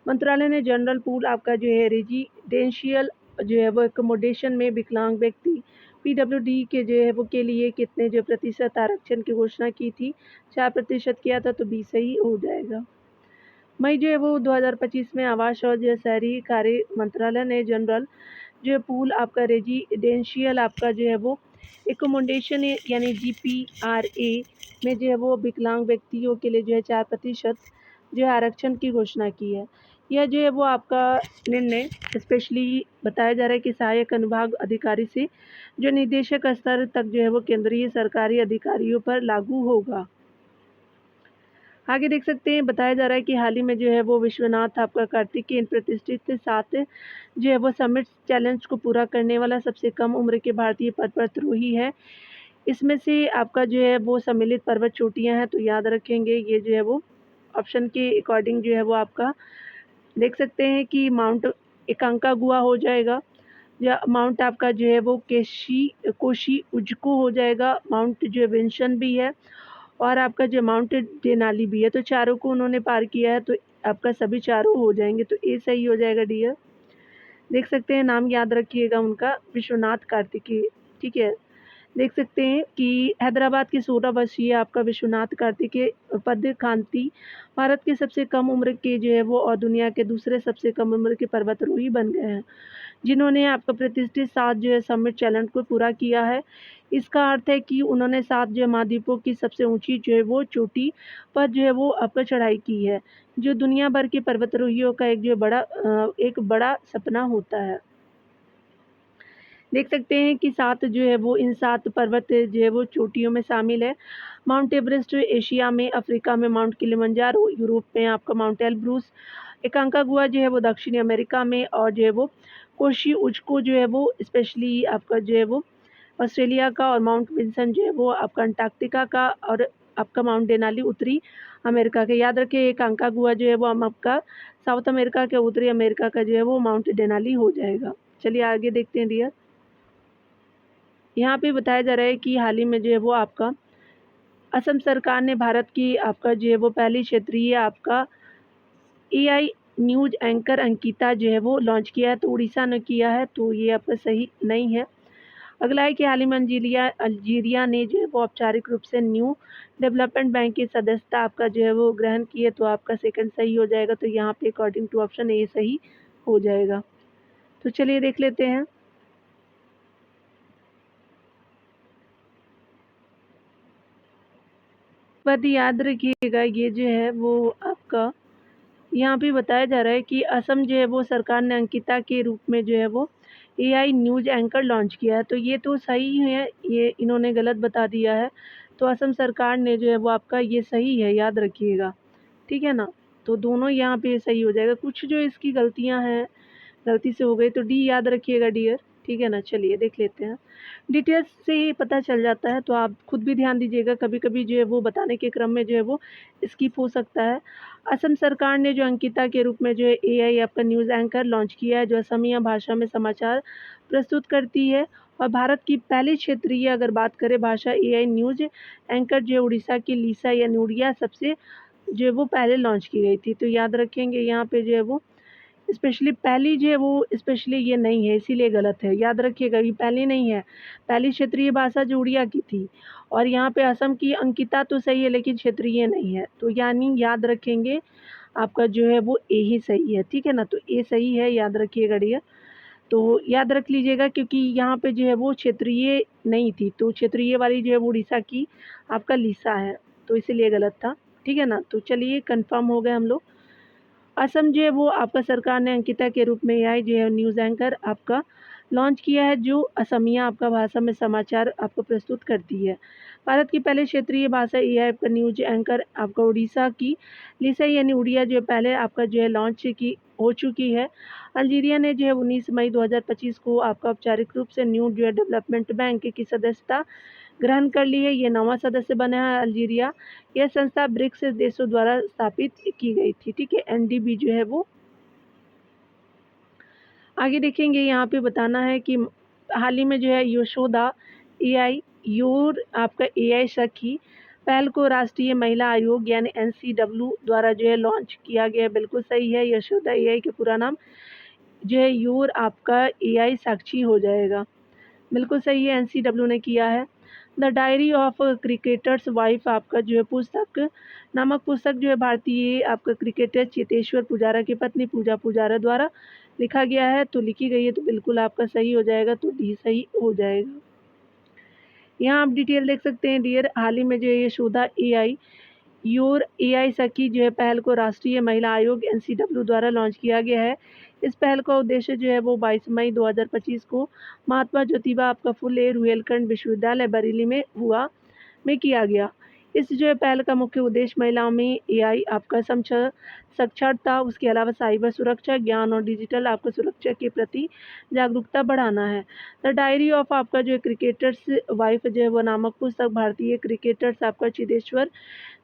मंत्रालय ने जनरल पूल आपका जो है रेजिडेंशियल जो है वो एकोमोडेशन में विकलांग व्यक्ति पीडब्ल्यूडी के जो है वो के लिए कितने जो प्रतिशत आरक्षण की घोषणा की थी। 4% किया था, तो 20 सही हो जाएगा। मई जो है वो 2025 में आवास और जो शहरी कार्य मंत्रालय ने जनरल जो है पूल आपका रेजिडेंशियल आपका जो है वो एकोमोडेशन यानी जीपीआरए में जो है वो विकलांग व्यक्तियों के लिए जो है 4% जो है आरक्षण की घोषणा की है। यह जो है वो आपका निर्णय स्पेशली बताया जा रहा है कि सहायक अनुभाग अधिकारी से जो निदेशक स्तर तक जो है वो केंद्रीय सरकारी अधिकारियों पर लागू होगा। आगे देख सकते हैं बताया जा रहा है कि हाल ही में जो है वो विश्वनाथ आपका कार्तिकेय इन प्रतिष्ठित 7 जो है वो समिट चैलेंज को पूरा करने वाला सबसे कम उम्र के भारतीय पर्वतारोही है। इसमें से आपका जो है वो सम्मिलित पर्वत चोटियां हैं, तो याद रखेंगे ये जो है वो ऑप्शन के अकॉर्डिंग जो है वो आपका देख सकते हैं कि माउंट एकांकागुआ हो जाएगा, या माउंट आपका जो है वो कोशी उजको हो जाएगा, माउंट जो विंसन भी है और आपका जो माउंट डेनाली भी है। तो चारों को उन्होंने पार किया है, तो आपका सभी चारों हो जाएंगे, तो ए सही हो जाएगा डियर। देख सकते हैं नाम याद रखिएगा उनका, विश्वनाथ कार्तिकेय। ठीक है, देख सकते हैं कि हैदराबाद के 16 वर्षीय आपका विश्वनाथ कार्तिकेय पदकांति भारत के सबसे कम उम्र के जो है वो और दुनिया के दूसरे सबसे कम उम्र के पर्वतारोही बन गए हैं, जिन्होंने आपका प्रतिष्ठित 7 जो है समिट चैलेंज को पूरा किया है। इसका अर्थ है कि उन्होंने 7 जो है महाद्वीपों की सबसे ऊंची जो है वो चोटी पर जो है वो आपका चढ़ाई की है, जो दुनिया भर के पर्वतारोहियों का एक बड़ा सपना होता है। देख सकते हैं कि 7 जो है वो इन 7 पर्वत जो है वो चोटियों में शामिल है। माउंट एवरेस्ट एशिया में, अफ्रीका में माउंट किलिमंजारो, यूरोप में आपका माउंट एल्ब्रूस, एकांकागुआ जो है वो दक्षिणी अमेरिका में, और जो है वो कोशी उचको जो है वो स्पेशली आपका जो है वो ऑस्ट्रेलिया का, और माउंट विंसन जो है वो आपका अंटार्कटिका का, और आपका माउंट डेनाली उत्तरी अमेरिका के। याद रखिए एकांकागुआ जो है वो हम आपका साउथ अमेरिका के, उत्तरी अमेरिका का जो है वो माउंट डेनाली हो जाएगा। चलिए आगे देखते हैं डियर। यहाँ पे बताया जा रहा है कि हाल ही में जो है वो आपका असम सरकार ने भारत की आपका जो है वो पहली क्षेत्रीय आपका एआई न्यूज एंकर अंकिता जो है वो लॉन्च किया है, तो उड़ीसा ने किया है, तो ये आपका सही नहीं है। अगला है कि हाल ही में अल्जीरिया ने जो है वो औपचारिक रूप से न्यू डेवलपमेंट बैंक की सदस्यता आपका जो है वो ग्रहण की है, तो आपका सेकंड सही हो जाएगा। तो यहाँ पे अकॉर्डिंग टू ऑप्शन ए सही हो जाएगा। तो चलिए देख लेते हैं। बात याद रखिएगा, ये जो है वो आपका यहाँ पे बताया जा रहा है कि असम जो है वो सरकार ने अंकिता के रूप में जो है वो एआई न्यूज एंकर लॉन्च किया है, तो ये तो सही है, ये इन्होंने गलत बता दिया है। तो असम सरकार ने जो है वो आपका ये सही है, याद रखिएगा। ठीक है ना। तो दोनों यहाँ पे सही हो जाएगा। कुछ जो इसकी गलतियाँ हैं, गलती से हो गई, तो डी याद रखिएगा डियर, ठीक है ना। चलिए देख लेते हैं, डिटेल्स से ही पता चल जाता है, तो आप खुद भी ध्यान दीजिएगा, कभी कभी जो है वो बताने के क्रम में जो है वो स्किप हो सकता है। असम सरकार ने जो अंकिता के रूप में जो है एआई आपका न्यूज़ एंकर लॉन्च किया है, जो असमिया भाषा में समाचार प्रस्तुत करती है। और भारत की पहली क्षेत्रीय अगर बात करें भाषा एआई न्यूज़ एंकर जो है उड़ीसा की लीसा या नूरिया सबसे जो है वो पहले लॉन्च की गई थी। तो याद रखेंगे यहाँ पे जो है वो स्पेशली पहली जो है वो स्पेशली ये नहीं है, इसीलिए गलत है, याद रखिएगा, ये पहली नहीं है। पहली क्षेत्रीय भाषा जो उड़िया की थी, और यहाँ पे असम की अंकिता तो सही है लेकिन क्षेत्रीय नहीं है, तो यानी याद रखेंगे आपका जो है वो ए ही सही है, ठीक है ना। तो ए सही है, याद रखिएगा डियर। तो याद रख लीजिएगा, क्योंकि यहाँ पे जो है वो क्षेत्रीय नहीं थी, तो क्षेत्रीय वाली जो है वो उड़ीसा की आपका लीसा है, तो इसीलिए गलत था, ठीक है ना। तो चलिए कंफर्म हो गए हम लोग। असम जो है वो आपका सरकार ने अंकिता के रूप में एआई जो है न्यूज़ एंकर आपका लॉन्च किया है, जो असमिया आपका भाषा में समाचार आपको प्रस्तुत करती है। भारत की पहले क्षेत्रीय भाषा एआई आपका न्यूज एंकर आपका उड़ीसा की लिसा यानी उड़िया जो है पहले आपका जो है लॉन्च की हो चुकी है। अल्जीरिया ने जो है 19 मई 2025 को आपका औपचारिक रूप से न्यू जो है डेवलपमेंट बैंक की सदस्यता ग्रहण कर ली है। ये नवा सदस्य बना है अल्जीरिया। यह संस्था ब्रिक्स देशों द्वारा स्थापित की गई थी, ठीक है, एनडीबी जो है वो। आगे देखेंगे, यहाँ पे बताना है कि हाल ही में जो है यशोदा एआई योर आपका एआई सखी पहल को राष्ट्रीय महिला आयोग यानी एनसीडब्ल्यू द्वारा जो है लॉन्च किया गया है। बिल्कुल सही है, यशोदा एआई के पूरा नाम जो है योर आपका एआई साक्षी हो जाएगा। बिल्कुल सही है, एनसीडब्ल्यू ने किया है। The diary of cricketers wife आपका जो है पुस्तक नामक पुस्तक जो है भारतीय आपका क्रिकेटर चेतेश्वर पुजारा की पत्नी पूजा पुजारा द्वारा लिखा गया है, तो लिखी गई है, तो बिल्कुल आपका सही हो जाएगा, तो डी सही हो जाएगा। यहाँ आप डिटेल देख सकते हैं डियर, हाल ही में जो है यशोदा एआई योर एआई सखी जो है पहल को राष्ट्रीय महिला आयोग एनसीडब्ल्यू द्वारा लॉन्च किया गया है। इस पहल का उद्देश्य जो है वो 22 मई 2025 को महात्मा ज्योतिबा आपका फुले रुहेलखंड विश्वविद्यालय बरेली में किया गया। इस जो है पहल का मुख्य उद्देश्य महिलाओं में एआई आपका साक्षरता, उसके अलावा साइबर सुरक्षा, ज्ञान और डिजिटल आपका सुरक्षा के प्रति जागरूकता बढ़ाना है। द डायरी ऑफ आपका जो है क्रिकेटर्स वाइफ जो है वो नामक पुस्तक भारतीय क्रिकेटर्स आपका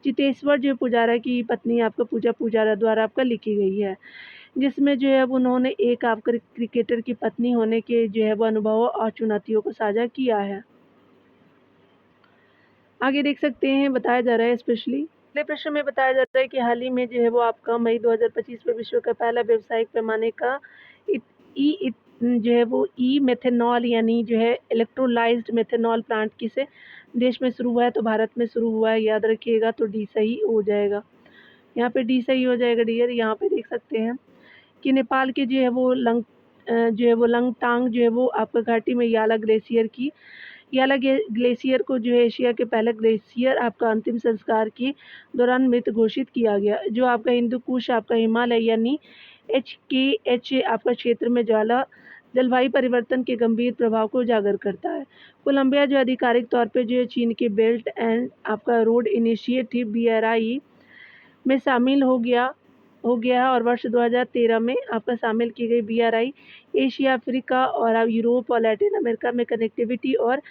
चितेश्वर जो पुजारा की पत्नी आपका पूजा पुजारा द्वारा आपका लिखी गई है, जिसमें जो है उन्होंने एक आपका क्रिकेटर की पत्नी होने के जो है वो अनुभवों और चुनौतियों को साझा किया है। आगे देख सकते हैं, बताया जा रहा है स्पेशली अगले प्रश्न में बताया जा रहा है कि हाल ही में जो है वो आपका मई 2025 में विश्व का पहला व्यावसायिक पैमाने का जो है वो ई मेथेनॉल यानी जो है इलेक्ट्रोलाइज्ड मेथेनॉल प्लांट किसे देश में शुरू हुआ है, तो भारत में शुरू हुआ है, याद रखिएगा, तो डी सही हो जाएगा। यहाँ पे डी सही हो जाएगा डियर। यहाँ पे देख सकते हैं कि नेपाल के जो है वो लंगटांग जो है वो आपका घाटी में याला ग्लेशियर को जो है एशिया के पहले ग्लेशियर आपका अंतिम संस्कार के दौरान मृत घोषित किया गया, जो आपका हिंदू कुश आपका हिमालय यानी HKH आपका क्षेत्र में जलवायु परिवर्तन के गंभीर प्रभाव को उजागर करता है। कोलंबिया जो आधिकारिक तौर पे जो है चीन के बेल्ट एंड आपका रोड इनिशिएटिव BRI में शामिल हो गया है, और वर्ष 2013 में आपका शामिल की गई BRI एशिया, अफ्रीका और अब यूरोप और लैटिन अमेरिका में कनेक्टिविटी और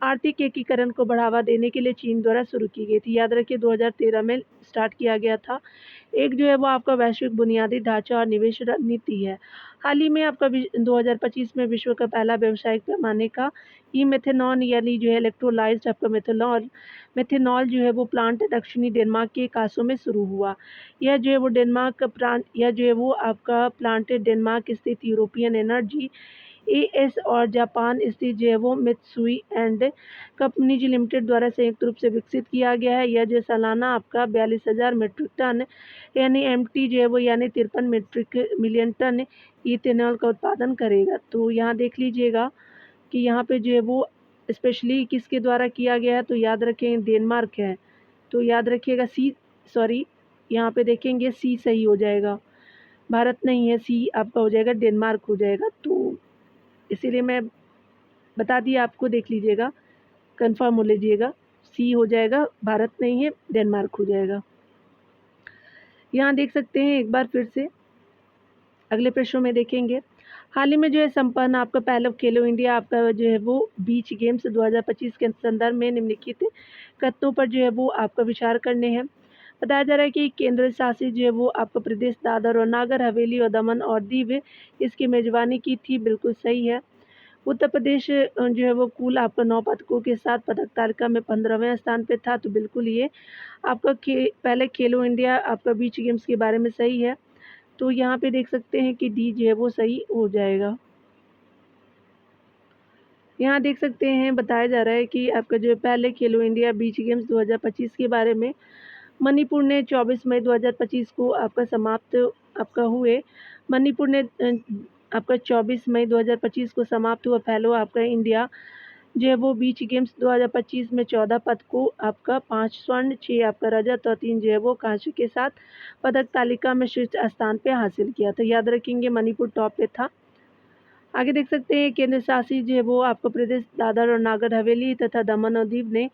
आर्थिक एकीकरण को बढ़ावा देने के लिए चीन द्वारा शुरू की गई थी। याद रखिए 2013 में स्टार्ट किया गया था। एक जो है वो आपका वैश्विक बुनियादी ढांचा और निवेश नीति है। हाल ही में आपका 2025 में विश्व का पहला व्यावसायिक पैमाने का ई मेथेनॉल यानी जो है इलेक्ट्रोलाइज्ड आपका मेथेनॉल जो है वो प्लांट दक्षिणी डेनमार्क के कासो में शुरू हुआ। यह जो है वो आपका प्लांट डेनमार्क स्थित यूरोपियन एनर्जी AS और जापान स्थित जो है वो मित्सुई एंड कंपनीज लिमिटेड द्वारा संयुक्त रूप से विकसित किया गया है। यह जो सालाना आपका 42,000 मीट्रिक टन यानी MT जो है वो यानी 53 मिलियन टन इथेनॉल का उत्पादन करेगा। तो यहाँ देख लीजिएगा कि यहाँ पे जो है वो स्पेशली किसके द्वारा किया गया है, तो याद रखें डेनमार्क है, तो याद रखिएगा यहाँ पे देखेंगे सी सही हो जाएगा, भारत नहीं है, सी आपका हो जाएगा डेनमार्क हो जाएगा। तो इसीलिए मैं बता दिया आपको, देख लीजिएगा, कंफर्म हो लीजिएगा, सी हो जाएगा, भारत नहीं है, डेनमार्क हो जाएगा। यहाँ देख सकते हैं एक बार फिर से अगले प्रश्नों में देखेंगे। हाल ही में जो है संपन्न आपका पहला खेलो इंडिया आपका जो है वो बीच गेम्स 2025 के संदर्भ में निम्नलिखित कथनों पर जो है वो आपका विचार करने हैं। बताया जा रहा है कि केंद्र शासित जो है वो आपका प्रदेश दादर और नागर हवेली और दमन और दीव इसकी मेजबानी की थी, बिल्कुल सही है। उत्तर प्रदेश जो है वो कुल आपका 9 पदकों के साथ पदक तालिका में 15वें स्थान पे था, तो बिल्कुल ये आपका पहले खेलो इंडिया आपका बीच गेम्स के बारे में सही है। तो यहाँ पे देख सकते हैं कि डी जो है वो सही हो जाएगा। यहाँ देख सकते हैं बताया जा रहा है कि आपका जो पहले खेलो इंडिया बीच गेम्स 2025 के बारे में मणिपुर ने 24 मई 2025 को आपका समाप्त आपका हुए। मणिपुर ने आपका 24 मई 2025 को समाप्त हुआ फेलो आपका इंडिया जो है वो बीच गेम्स 2025 में 14 पदकों आपका 5 स्वर्ण 6 आपका रजत और 3 जो है वो कांस्य के साथ पदक तालिका में शीर्ष स्थान पे हासिल किया। तो याद रखेंगे मणिपुर टॉप पे था। आगे देख सकते हैं केंद्र शासित जो है वो आपका प्रदेश दादर और नागर हवेली तथा दमन और दीव ने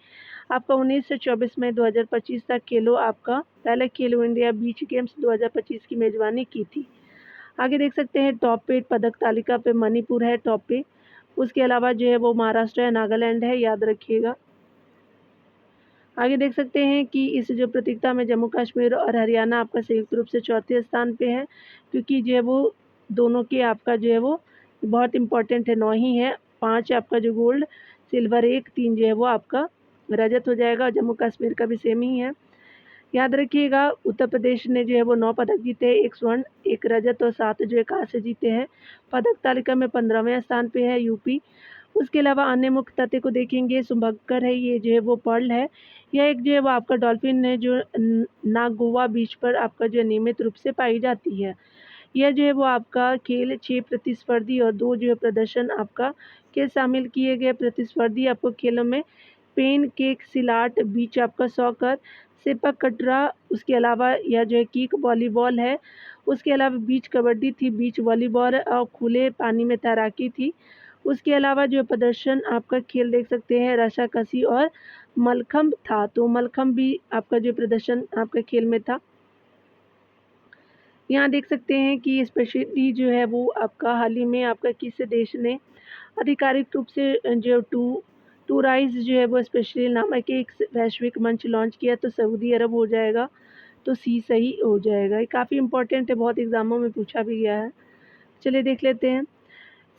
आपका 19 से 24 मई 2025 तक पहले खेलो इंडिया बीच गेम्स 2025 की मेजबानी की थी। आगे देख सकते हैं टॉप पे पदक तालिका पे मणिपुर है टॉप पे, उसके अलावा जो है वो महाराष्ट्र है, नागालैंड है, याद रखिएगा। आगे देख सकते हैं कि इस जो प्रतियोगिता में जम्मू कश्मीर और हरियाणा आपका संयुक्त रूप से चौथे स्थान पे है, क्योंकि जो है वो दोनों के आपका जो है वो बहुत इंपॉर्टेंट है, 9 ही है, 5 आपका जो गोल्ड सिल्वर 1 3 जो है वो आपका रजत हो जाएगा। जम्मू कश्मीर का भी सेम ही है, याद रखिएगा। उत्तर प्रदेश ने जो है वो 9 पदक जीते हैं, 1 स्वर्ण 1 रजत और 7 जो है कांस्य जीते हैं। पदक तालिका में 15वें स्थान पे है यूपी। उसके अलावा अन्य मुख्य तथ्य को देखेंगे, शुभंकर है ये जो है वो पर्ल है, यह एक जो है वो आपका डॉल्फिन है जो नागोवा बीच पर आपका जो नियमित रूप से पाई जाती है। यह जो है वो आपका खेल 6 प्रतिस्पर्धी और 2 जो है प्रदर्शन आपका के शामिल किए गए प्रतिस्पर्धी आपको खेलों में पेन केक सिलाट बीच आपका सॉकर सेपक कटरा, उसके अलावा यह जो है किक वॉलीबॉल है, उसके अलावा बीच कबड्डी थी, बीच वॉलीबॉल और खुले पानी में तैराकी थी। उसके अलावा जो प्रदर्शन आपका खेल देख सकते हैं रस्साकशी और मलखम्ब था, तो मलखम्ब भी आपका जो प्रदर्शन आपका खेल में था। यहाँ देख सकते हैं कि स्पेशली जो है वो आपका हाल ही में आपका किस देश ने आधिकारिक रूप से जो टूराइज जो है वो स्पेशली नामक एक वैश्विक मंच लॉन्च किया, तो सऊदी अरब हो जाएगा, तो सी सही हो जाएगा। ये काफ़ी इंपॉर्टेंट है, बहुत एग्जामों में पूछा भी गया है। चलिए देख लेते हैं।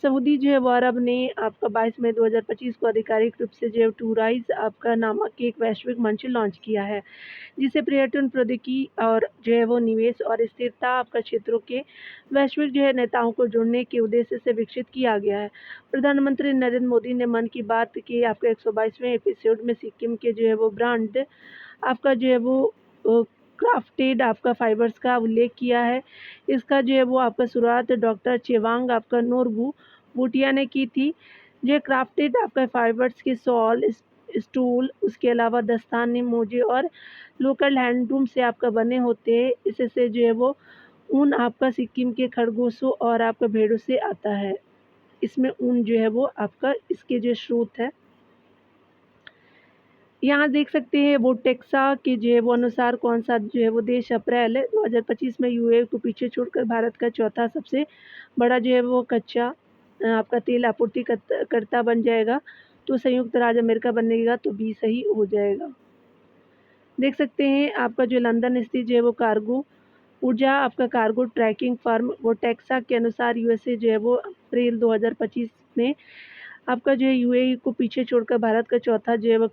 सऊदी जो है वो अरब ने आपका 22 मई 2025 को आधिकारिक रूप से जो टूराइज आपका नामक एक वैश्विक मंच लॉन्च किया है, जिसे पर्यटन प्रौद्योगिकी और जो है वो निवेश और स्थिरता आपका क्षेत्रों के वैश्विक जो है नेताओं को जोड़ने के उद्देश्य से विकसित किया गया है। प्रधानमंत्री नरेंद्र मोदी ने मन की बात के आपका 122वें एपिसोड में सिक्किम के जो है वो ब्रांड आपका जो है वो क्राफ्टेड आपका फाइबर्स का उल्लेख किया है। इसका जो है वो आपका शुरुआत डॉक्टर चेवांग आपका नोरबू बूटिया ने की थी। जो क्राफ्टेड आपका फाइबर्स के शॉल स्टूल उसके अलावा दस्ताने मोजे और लोकल हैंडलूम से आपका बने होते हैं। इससे जो है वो ऊन आपका सिक्किम के खरगोशों और आपका भेड़ों से आता है। इसमें ऊन जो है वो आपका इसके जो स्रोत है। यहाँ देख सकते हैं वो टेक्सा के जो है वो अनुसार कौन सा जो है वो देश अप्रैल 2025 में यूएई को पीछे छोड़कर भारत का चौथा सबसे बड़ा जो है वो कच्चा आपका तेल आपूर्ति करता बन जाएगा, तो संयुक्त राज्य अमेरिका बनेगा, तो बी सही हो जाएगा। देख सकते हैं आपका जो लंदन स्थित जो है वो कार्गो ऊर्जा आपका कार्गो ट्रैकिंग फर्म वो टेक्सा के अनुसार यूएसए जो है वो अप्रैल 2025 में आपका जो है यूएई को पीछे छोड़कर भारत का चौथा जो है वो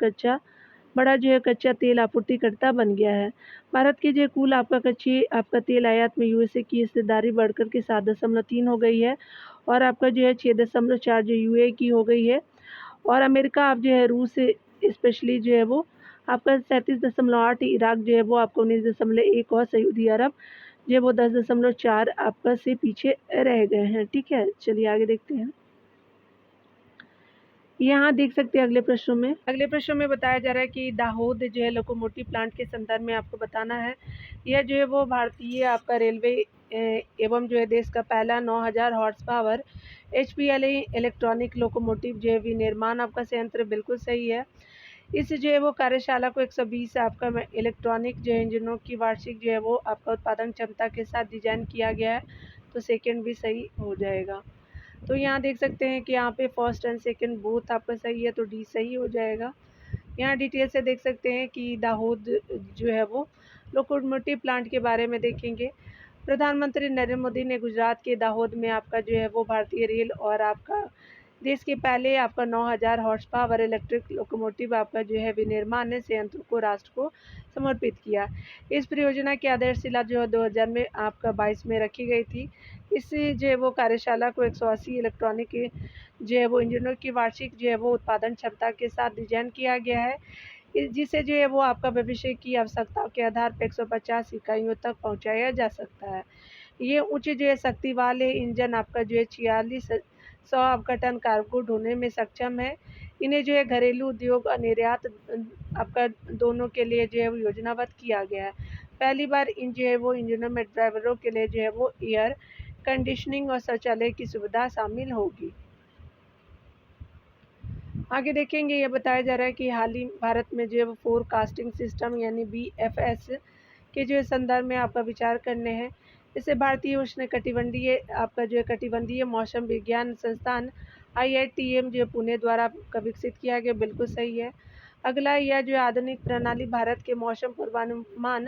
बड़ा जो है कच्चा तेल आपूर्तिकर्ता बन गया है। भारत के जो कुल आपका तेल आयात में यूएसए की हिस्सेदारी बढ़कर के 7.3 हो गई है, और आपका जो है 6.4 जो यूएई की हो गई है, और अमेरिका आप जो है रूस स्पेशली जो है वो आपका 37.8, इराक जो है वो आपका 19.1 और सऊदी अरब जो है वो 10.4 आपका से पीछे रह गए हैं। ठीक है, चलिए आगे देखते हैं। यहाँ देख सकते हैं अगले प्रश्नों में बताया जा रहा है कि दाहोद जो है लोकोमोटिव प्लांट के संदर्भ में आपको बताना है। यह जो है वो भारतीय आपका रेलवे एवं जो है देश का पहला 9000 horse power HPLC electronic locomotive जो है विनिर्माण आपका संयंत्र, बिल्कुल सही है। इस जो है वो कार्यशाला को 120 आपका इलेक्ट्रॉनिक जो इंजनों की वार्षिक जो है वो आपका उत्पादन क्षमता के साथ डिजाइन किया गया है, तो सेकंड भी सही हो जाएगा। तो यहाँ देख सकते हैं कि यहाँ पे फर्स्ट एंड सेकंड बोथ आपका सही है, तो डी सही हो जाएगा। यहाँ डिटेल से देख सकते हैं कि दाहोद जो है वो लोकोमोटिव प्लांट के बारे में देखेंगे। प्रधानमंत्री नरेंद्र मोदी ने गुजरात के दाहोद में आपका जो है वो भारतीय रेल और आपका देश के पहले आपका 9000 हॉर्स पावर इलेक्ट्रिक लोकोमोटिव आपका जो है विनिर्माण संयंत्र को राष्ट्र को समर्पित किया। इस परियोजना की आधारशिला जो है 2000 में आपका 22 में रखी गई थी। इस जो है वो कार्यशाला को 180 इलेक्ट्रॉनिक जो है वो इंजनों की वार्षिक जो है वो उत्पादन क्षमता के साथ डिजाइन किया गया है, जिसे जो है वो आपका भविष्य की आवश्यकताओं के आधार पर 150 इकाइयों तक पहुंचाया जा सकता है। ये उच्च जो है शक्ति वाले इंजन आपका जो है 4600 आपका टन कार्गो ढोने में सक्षम है। इन्हें जो है घरेलू उद्योग और निर्यात आपका दोनों के लिए जो है वो योजनाबद्ध किया गया है। पहली बार इन जो है वो इंजनों में ड्राइवरों के लिए जो है वो एयर कंडीशनिंग और शौचालय की सुविधा शामिल होगी। आगे देखेंगे, ये बताया जा रहा है कि हाल ही भारत में जो है वो फोरकास्टिंग सिस्टम यानी BFS के जो है संदर्भ में आपका विचार करने हैं। इसे भारतीय उष्णकटिबंधीय आपका जो है कटिबंधीय मौसम विज्ञान संस्थान IITM जो पुणे द्वारा का विकसित किया गया, बिल्कुल सही है। अगला यह जो है आधुनिक प्रणाली भारत के मौसम पूर्वानुमान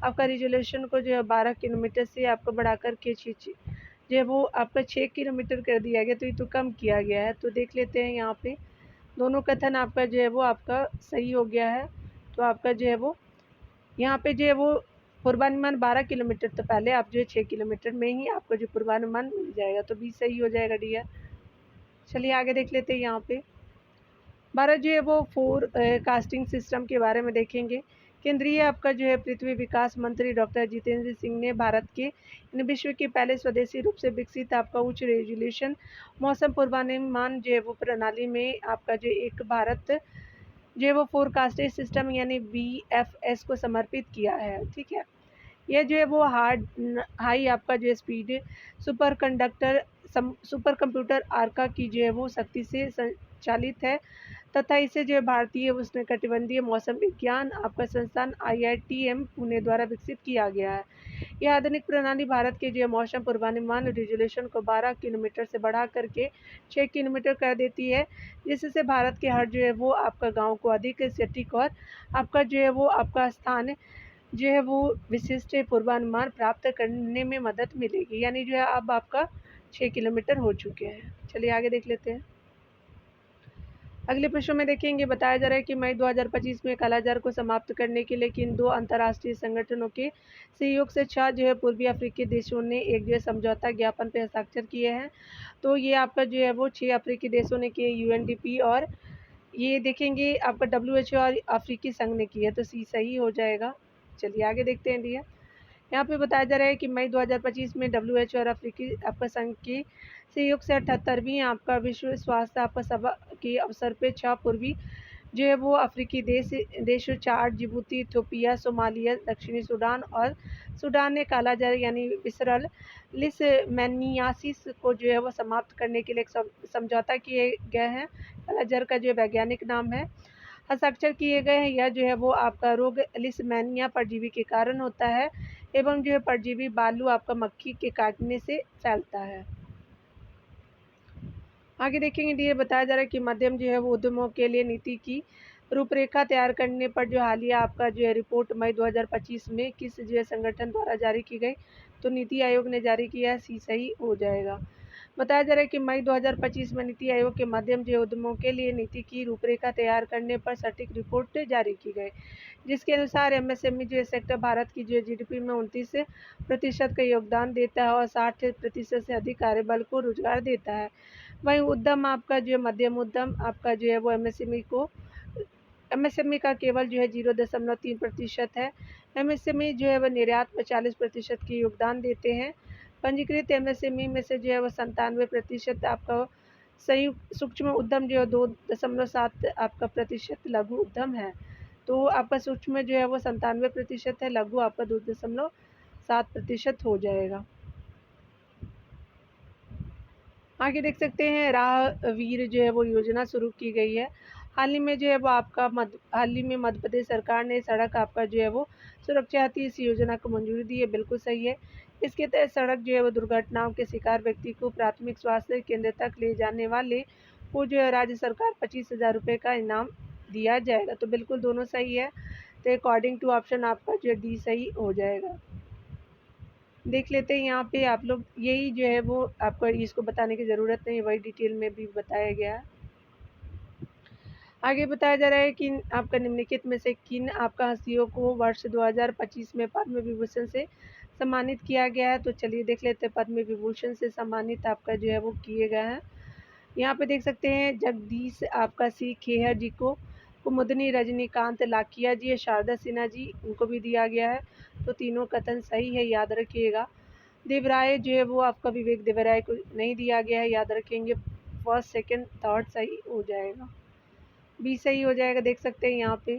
आपका रिजोल्यूशन को जो है 12 किलोमीटर से आपको बढ़ाकर के जो है वो आपका 6 किलोमीटर कर दिया गया, तो ये तो कम किया गया है। तो देख लेते हैं यहाँ पे दोनों कथन आपका जो है वो आपका सही हो गया है। तो आपका जो है वो यहाँ पे जो है वो पूर्वानुमान 12 किलोमीटर, तो पहले आप जो है 6 किलोमीटर में ही आपको जो पूर्वानुमान मिल जाएगा, तो भी सही हो जाएगा डियर। चलिए आगे देख लेते हैं। यहाँ पे भारत जो है वो कास्टिंग सिस्टम के बारे में देखेंगे। केंद्रीय आपका जो है पृथ्वी विकास मंत्री डॉक्टर जितेंद्र सिंह ने भारत के विश्व के पहले स्वदेशी रूप से विकसित आपका उच्च रेजोल्यूशन मौसम पूर्वानुमान जो है वो प्रणाली में आपका जो एक भारत जो है वो फोरकास्टिंग सिस्टम यानी BFS को समर्पित किया है। ठीक है, यह जो है वो हाई आपका जो है स्पीड सुपर कंप्यूटर आर्का की जो है वो शक्ति से संचालित है तथा इसे जो है भारतीय उष्णकटिबंधीय मौसम विज्ञान आपका संस्थान IITM पुणे द्वारा विकसित किया गया है। यह आधुनिक प्रणाली भारत के जो है मौसम पूर्वानुमान रिजोल्यूशन को 12 किलोमीटर से बढ़ा करके 6 किलोमीटर कर देती है, जिससे भारत के हर जो है वो आपका गाँव को अधिक सटीक और आपका जो है वो आपका स्थान जो है वो विशिष्ट पूर्वानुमान प्राप्त करने में मदद मिलेगी। यानी जो है अब आपका 6 किलोमीटर हो चुके हैं। चलिए आगे देख लेते हैं। अगले प्रश्न में देखेंगे, बताया जा रहा है कि मई 2025 में कालाजार को समाप्त करने के लिए किन 2 अंतर्राष्ट्रीय संगठनों के सहयोग से 6 जो है पूर्वी अफ्रीकी देशों ने एक जो है समझौता ज्ञापन पर हस्ताक्षर किए हैं। तो ये आपका जो है वो 6 अफ्रीकी देशों ने किए, UNDP और ये देखेंगे आपका WHO और अफ्रीकी संघ ने किया, तो सी सही हो जाएगा। चलिए आगे देखते हैं डियर। यहाँ पे बताया जा रहा है कि मई 2025 में WHO और अफ्रीकी आपका संघ के सहयोग से 78वीं आपका विश्व स्वास्थ्य आपका सभा के अवसर पे 6 पूर्वी जो है वो अफ्रीकी देशों चाड, जिबूती, इथियोपिया, सोमालिया, दक्षिणी सूडान और सूडान ने कालाजार यानी विसरल लिशमैनियासिस को जो है वो समाप्त करने के लिए एक समझौता किए गए हैं। कालाजार का जो वैज्ञानिक नाम है हस्ताक्षर किए गए हैं। यह जो है वो आपका रोग लिशमैनिया परजीवी के कारण होता है एवं जो है परजीवी बालू आपका मक्खी के काटने से फैलता है। आगे देखेंगे डियर, बताया जा रहा है कि मध्यम जो है वो उद्यमों के लिए नीति की रूपरेखा तैयार करने पर जो हालिया आपका जो है रिपोर्ट मई 2025 में किस जो है संगठन द्वारा जारी की गई, तो नीति आयोग ने जारी किया है, सी सही हो जाएगा। बताया जा रहा है कि मई 2025 में नीति आयोग के माध्यम से उद्यमों के लिए नीति की रूपरेखा तैयार करने पर सटीक रिपोर्ट जारी की गई, जिसके अनुसार MSME जो सेक्टर भारत की जो GDP में 29% का योगदान देता है और 60% से अधिक कार्यबल को रोजगार देता है। वहीं उद्यम आपका जो मध्यम उद्यम आपका जो है वो MSME का केवल जो है 0.3% है। MSME जो है वह निर्यात में 40% की योगदान देते हैं। पंजीकृत MSME में से जो है वह 97% आपका संयुक्त सूक्ष्म उद्यम जो है 2.7 आपका प्रतिशत लघु उद्यम है। तो आपका सूक्ष्म जो है वो 97% है, लघु आपका 2.7% हो जाएगा। आगे देख सकते हैं राहवीर जो है वो योजना शुरू की गई है। हाल ही में जो है वो हाल ही में मध्य प्रदेश सरकार ने सड़क आपका जो है वो सुरक्षा थी इस योजना को मंजूरी दी है, बिल्कुल सही है। इसके तहत सड़क जो है वो दुर्घटनाओं के शिकार व्यक्ति को प्राथमिक स्वास्थ्य केंद्र तक ले जाने वाले को जो है राज्य सरकार 25,000 रुपये का इनाम दिया जाएगा। तो बिल्कुल दोनों सही है। तो अकॉर्डिंग टू ऑप्शन आपका जो डी सही हो जाएगा। देख लेते हैं यहाँ पे आप लोग, यही जो है वो आपको इसको बताने की ज़रूरत नहीं, वही डिटेल में भी बताया गया है। आगे बताया जा रहा है कि आपका निम्नलिखित में से किन आपका हस्तियों को वर्ष 2025 में पद्म विभूषण से सम्मानित किया गया है। तो चलिए देख लेते हैं पद्म विभूषण से सम्मानित आपका जो है वो किए गए हैं। यहाँ पे देख सकते हैं जगदीश आपका सी खेहर जी को, कुमुदनी रजनीकांत लाकिया जी, शारदा सिन्हा जी, उनको भी दिया गया है। तो तीनों कथन सही है, याद रखिएगा। देवराय जो है वो आपका विवेक देवराय को नहीं दिया गया है, याद रखेंगे। फर्स्ट सेकंड थर्ड सही हो जाएगा, बी सही हो जाएगा। देख सकते हैं यहाँ पे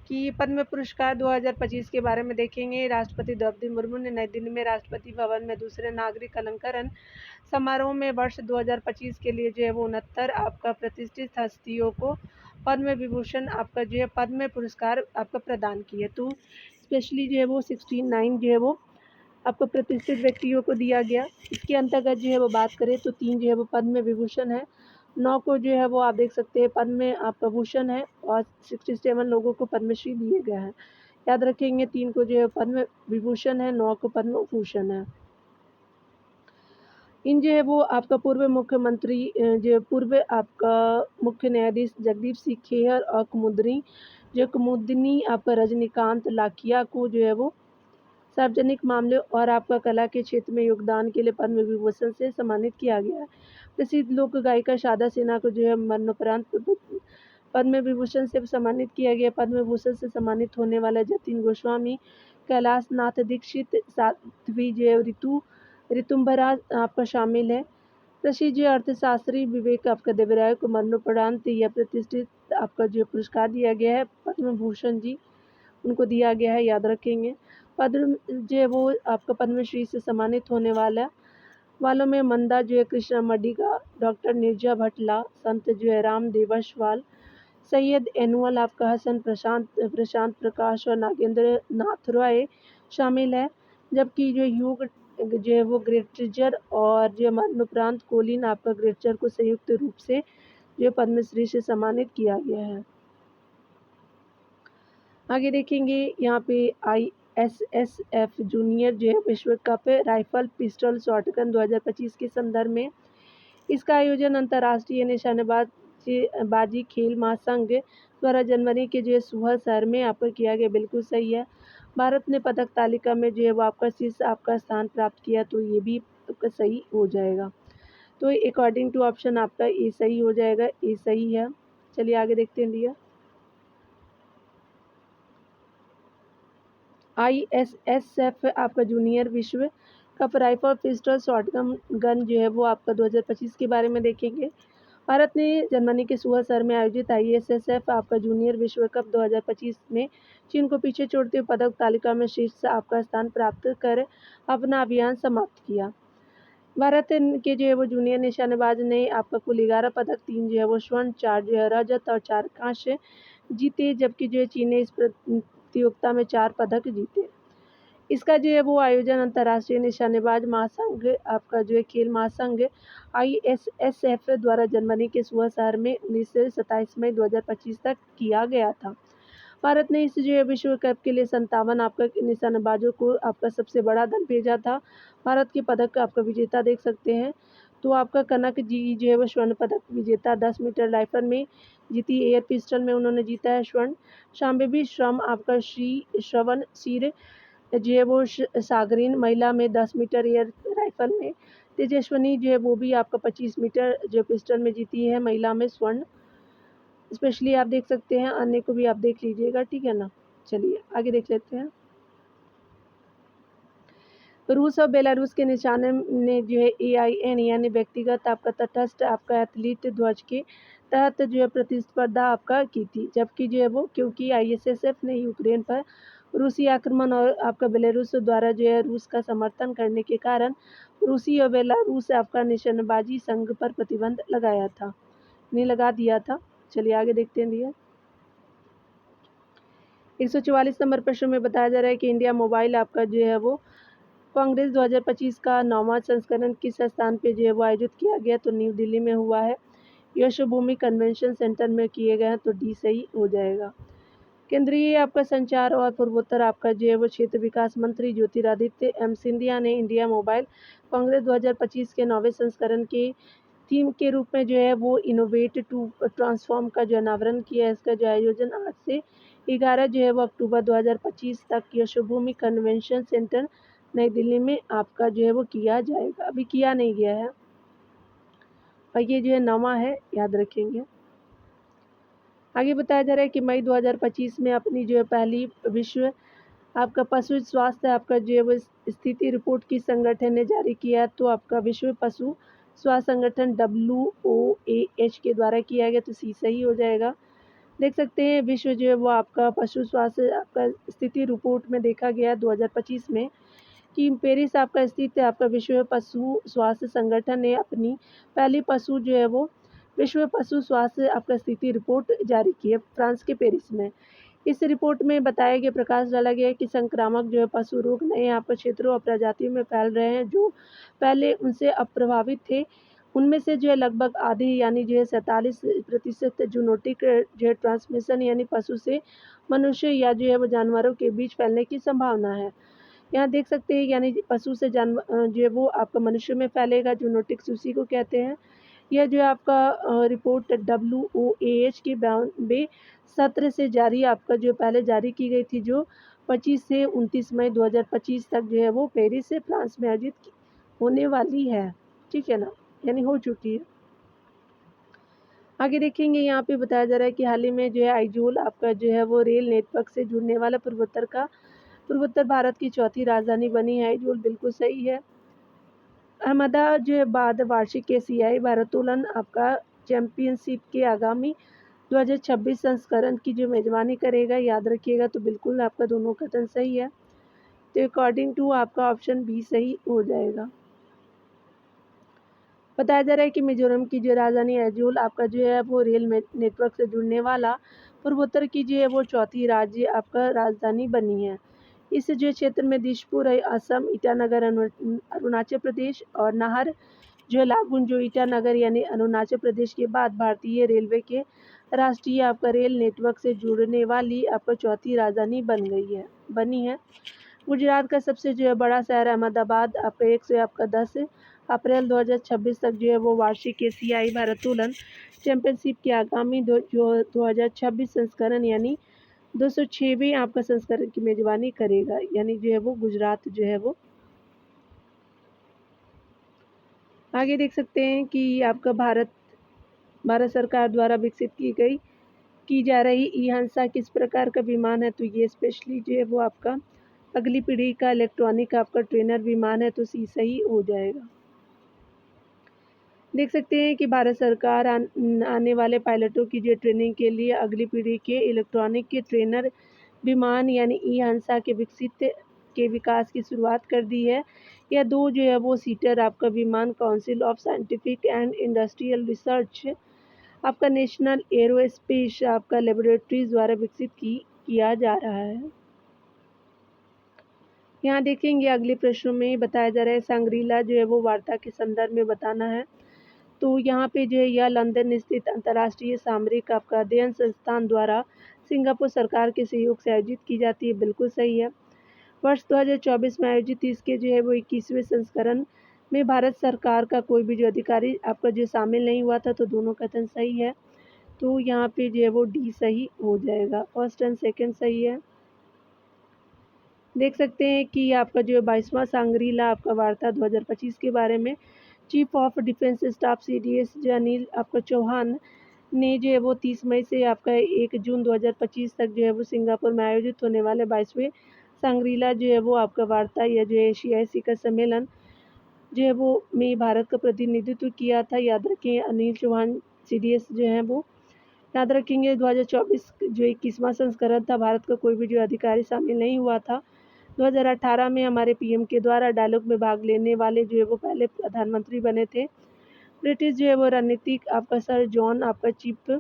कि पद्म पुरस्कार 2025 के बारे में देखेंगे। राष्ट्रपति द्रौपदी मुर्मू ने नई दिल्ली में राष्ट्रपति भवन में दूसरे नागरिक अलंकरण समारोह में वर्ष 2025 के लिए जो है वो 69 आपका प्रतिष्ठित हस्तियों को पद्म विभूषण आपका जो है पद्म पुरस्कार आपका प्रदान किए। तो स्पेशली जो है वो 69 जो है वो आपको प्रतिष्ठित व्यक्तियों को दिया गया। इसके अंतर्गत जो है वो बात करें तो 3 जो है वो पद्म विभूषण है, 9 को जो है वो आप देख सकते हैं पद्म आपका भूषण है, और 67 लोगों को पद्मश्री दिए गए हैं। याद रखेंगे 3 को जो है पद्म विभूषण है, 9 को पद्म भूषण है। इन जो है वो आपका पूर्व मुख्यमंत्री जो पूर्व आपका मुख्य न्यायाधीश जगदीप सिंह खेहर और कुमुदनी आपका रजनीकांत लाकिया को जो है वो सार्वजनिक मामले और आपका कला के क्षेत्र में योगदान के लिए पद्म विभूषण से सम्मानित किया गया है। प्रसिद्ध लोक गायिका शारदा सिन्हा को जो है मरणोपरांत पद्म विभूषण से सम्मानित किया गया। पद्म विभूषण से सम्मानित होने वाला जतिन गोस्वामी, कैलाश नाथ दीक्षित, साध्वी जो ऋतुम्भरा आपका शामिल है। प्रसिद्ध जो अर्थशास्त्री विवेक आपका देवराय को मरणोपरांत यह प्रतिष्ठित आपका जो पुरस्कार दिया गया है पद्म भूषण जी, उनको दिया गया है, याद रखेंगे। पद्म जो है वो आपका पद्मश्री से सम्मानित होने वालों में मंदा जो है कृष्णा मडिगा, डॉक्टर नीरजा भटला, संत जो है राम देवशवाल, सैयद एनुअल आपका हसन प्रशांत प्रकाश और नागेंद्र नाथ रॉय शामिल है। जबकि जो युग जो है वो ग्रेटचर और जो मरणोपरांत कोलिन आपका ग्रेटचर को संयुक्त रूप से जो पद्मश्री से सम्मानित किया गया है। आगे देखेंगे यहाँ पे ISSF जूनियर जो है विश्व कप राइफल पिस्टल शॉटगन 2025 के संदर्भ में इसका आयोजन अंतर्राष्ट्रीय निशानेबाजी खेल महासंघ द्वारा जनवरी के जो है सुहर शहर में आपका किया गया, बिल्कुल सही है। भारत ने पदक तालिका में जो है वो आपका शीर्ष आपका स्थान प्राप्त किया, तो ये भी आपका सही हो जाएगा। तो अकॉर्डिंग टू ऑप्शन आपका ए सही हो जाएगा, ए सही है। चलिए आगे देखते हैं भैया। ISSF आपका जूनियर विश्व cup rifle pistol shotgun gun जो है वो आपका 2025 के बारे में देखेंगे। भारत ने जर्मनी के सुअर शहर में आयोजित ISSF आपका जूनियर विश्व कप 2025 में चीन को पीछे छोड़ते हुए पदक तालिका में शीर्ष आपका स्थान प्राप्त कर अपना अभियान समाप्त किया। भारत के जो है वो जूनियर निशानेबाज ने आपका कुल 11 पदक, 3 जो है वो स्वर्ण, 4 जो है रजत और 4 कांस्य जीते, जबकि जो है चीन ने इस प्रतियोगिता में 4 पदक जीते। इसका जो है वो आयोजन अंतर्राष्ट्रीय निशानेबाज महासंघ आपका जो है खेल महासंघ ISSF द्वारा जर्मनी के सुअर शहर में 19 से 27 मई 2025 तक किया गया था। भारत ने इस जो है विश्व कप के लिए 57 आपका निशानेबाजों को आपका सबसे बड़ा दल भेजा था। भारत के पदक आपका विजेता देख सकते हैं, तो आपका कनक जी जो है वो स्वर्ण पदक विजेता 10 मीटर राइफल में जीती, एयर पिस्टल में उन्होंने जीता है स्वर्ण। शाम्बेबी श्रम आपका श्रवण शीर जो है वो सागरीन महिला में 10 मीटर एयर राइफल में, तेजस्वनी जो है वो भी आपका 25 मीटर जो पिस्टल में जीती है महिला में स्वर्ण। स्पेशली आप देख सकते हैं, अन्य को भी आप देख लीजिएगा, ठीक है ना। चलिए आगे देख लेते हैं। रूस और बेलारूस के निशाने ने जो है AIN यानी व्यक्तिगत आपका तटस्थ आपका एथलीट ध्वज के तहत जो है प्रतिस्पर्धा आपका की थी, जबकि जो है वो क्योंकि ISSF ने यूक्रेन पर रूसी आक्रमण और आपका बेलारूस द्वारा जो है रूस का समर्थन करने के कारण रूसी और बेलारूस आपका निशानेबाजी संघ पर प्रतिबंध लगाया था, नहीं लगा दिया था। चलिए आगे देखते हैं डियर। 144 नंबर प्रश्न में बताया जा रहा है कि इंडिया मोबाइल आपका जो है वो कांग्रेस 2025 का 9वां संस्करण किस स्थान पे जो है वो आयोजित किया गया, तो न्यू दिल्ली में हुआ है। यशोभूमि कन्वेंशन सेंटर में किए गए हैं, तो डी सही हो जाएगा। केंद्रीय आपका संचार और पूर्वोत्तर आपका जो है वो क्षेत्र विकास मंत्री ज्योतिरादित्य एम सिंधिया ने इंडिया मोबाइल कांग्रेस 2025 के 9वें संस्करण के थीम के रूप में जो है वो इनोवेट टू ट्रांसफॉर्म का जो अनावरण किया है। इसका जो आयोजन आज से 11 जो है वो अक्टूबर 2025 तक यशोभूमि कन्वेंशन सेंटर नई दिल्ली में आपका जो है वो किया जाएगा। अभी किया नहीं गया है और ये जो है 9वां है, याद रखेंगे। आगे बताया जा रहा है कि मई 2025 में अपनी जो है पहली विश्व आपका पशु स्वास्थ्य आपका जो है वो स्थिति रिपोर्ट किस संगठन ने जारी किया, तो आपका विश्व पशु स्वास्थ्य संगठन WOAH के द्वारा किया गया, तो सी सही हो जाएगा। देख सकते हैं विश्व जो है वो आपका पशु स्वास्थ्य आपका स्थिति रिपोर्ट में देखा गया 2025 में कि पेरिस आपका स्थित आपका विश्व पशु स्वास्थ्य संगठन ने अपनी पहली पशु जो है वो विश्व पशु स्वास्थ्य आपका स्थिति रिपोर्ट जारी की है फ्रांस के पेरिस में। इस रिपोर्ट में बताया गया प्रकाश डाला गया कि संक्रामक जो है पशु रोग नए आपके क्षेत्रों और प्रजातियों में फैल रहे हैं जो पहले उनसे अप्रभावित थे। उनमें से जो है लगभग आधे यानी जो है 47% जूनोटिक जो है ट्रांसमिशन यानी पशु से मनुष्य या जो है वो जानवरों के बीच फैलने की संभावना है। यहाँ देख सकते हैं यानी पशु से जानवर जो है वो आपका मनुष्य में फैलेगा, जूनोटिक्स उसी को कहते हैं। यह जो है आपका रिपोर्ट WOAH के 92 सत्र से जारी आपका जो पहले जारी की गई थी, जो 25 से 29 मई 2025 तक जो है वो पेरिस से फ्रांस में आयोजित होने वाली है। ठीक है ना, यानी हो चुकी है। आगे देखेंगे यहाँ पे बताया जा रहा है कि हाल ही में जो है आइजोल आपका जो है वो रेल नेटवर्क से जुड़ने वाला पूर्वोत्तर भारत की चौथी राजधानी बनी है। आइजोल बिल्कुल सही है। अहमदाबाद वार्षिक एशियाई भारोत्तोलन आपका चैंपियनशिप के आगामी 2026 संस्करण की जो मेजबानी करेगा, याद रखिएगा, तो बिल्कुल आपका दोनों कथन सही है। तो अकॉर्डिंग टू आपका ऑप्शन बी सही हो जाएगा। बताया जा रहा है कि मिजोरम की जो राजधानी आइजोल आपका जो है वो रेल नेटवर्क से जुड़ने वाला पूर्वोत्तर की जो है वो चौथी राज्य आपका राजधानी बनी है। इस जो क्षेत्र में दिसपुर असम, ईटानगर अरुणाचल प्रदेश और नाहर जो लागुन जो ईटानगर यानी अरुणाचल प्रदेश के बाद भारतीय रेलवे के राष्ट्रीय आपका रेल नेटवर्क से जुड़ने वाली आपका चौथी राजधानी बनी है। गुजरात का सबसे जो है बड़ा शहर अहमदाबाद आपका 10 अप्रैल 2026 तक जो है वो वार्षिक एशियाई भारोत्तोलन चैंपियनशिप के आगामी 2026 संस्करण यानी 206वें आपका संस्करण की मेजबानी करेगा, यानी जो है वो गुजरात जो है वो। आगे देख सकते हैं कि आपका भारत सरकार द्वारा विकसित की जा रही ई-हंसा किस प्रकार का विमान है, तो ये स्पेशली जो है वो आपका अगली पीढ़ी का इलेक्ट्रॉनिक आपका ट्रेनर विमान है, तो सी सही हो जाएगा। देख सकते हैं कि भारत सरकार आने वाले पायलटों की जो ट्रेनिंग के लिए अगली पीढ़ी के इलेक्ट्रॉनिक के ट्रेनर विमान यानी ई-हंसा के विकास की शुरुआत कर दी है। यह 2 जो है वो सीटर आपका विमान council of scientific and industrial research आपका नेशनल एरोस्पेस आपका लेबोरेटरीज द्वारा विकसित किया जा रहा है। यहाँ देखेंगे अगले प्रश्नों में बताया जा रहा है सांग्रीला जो है वो वार्ता के संदर्भ में बताना है। तो यहाँ पे जो है यह लंदन स्थित अंतर्राष्ट्रीय सामरिक आपका अध्ययन संस्थान द्वारा सिंगापुर सरकार के सहयोग से आयोजित की जाती है, बिल्कुल सही है। वर्ष 2024 में आयोजित इसके जो है वो 21वें संस्करण में भारत सरकार का कोई भी जो अधिकारी आपका जो शामिल नहीं हुआ था, तो दोनों कथन सही है। तो यहाँ पे जो है वो डी सही हो जाएगा, फर्स्ट एंड सेकंड सही है। देख सकते हैं कि आपका जो 22वां सांग्रीला आपका वार्ता 2025 के बारे में chief of defence staff CDS जो अनिल आपका चौहान ने जो है वो 30 मई से आपका 1 जून 2025 तक जो है वो सिंगापुर में आयोजित होने वाले 22वें सांग्रीला जो है वो आपका वार्ता या जो एशियाई शिखर सम्मेलन जो है वो में भारत का प्रतिनिधित्व किया था। याद रखें अनिल चौहान CDS जो है वो, याद रखेंगे 2024 जो 21वां संस्करण था, भारत का कोई भी जो अधिकारी शामिल नहीं हुआ था। 2018 में हमारे PM के द्वारा डायलॉग में भाग लेने वाले जो है वो पहले प्रधानमंत्री बने थे। ब्रिटिश जो है वो रणनीतिक आपका सर जॉन आपका चीफ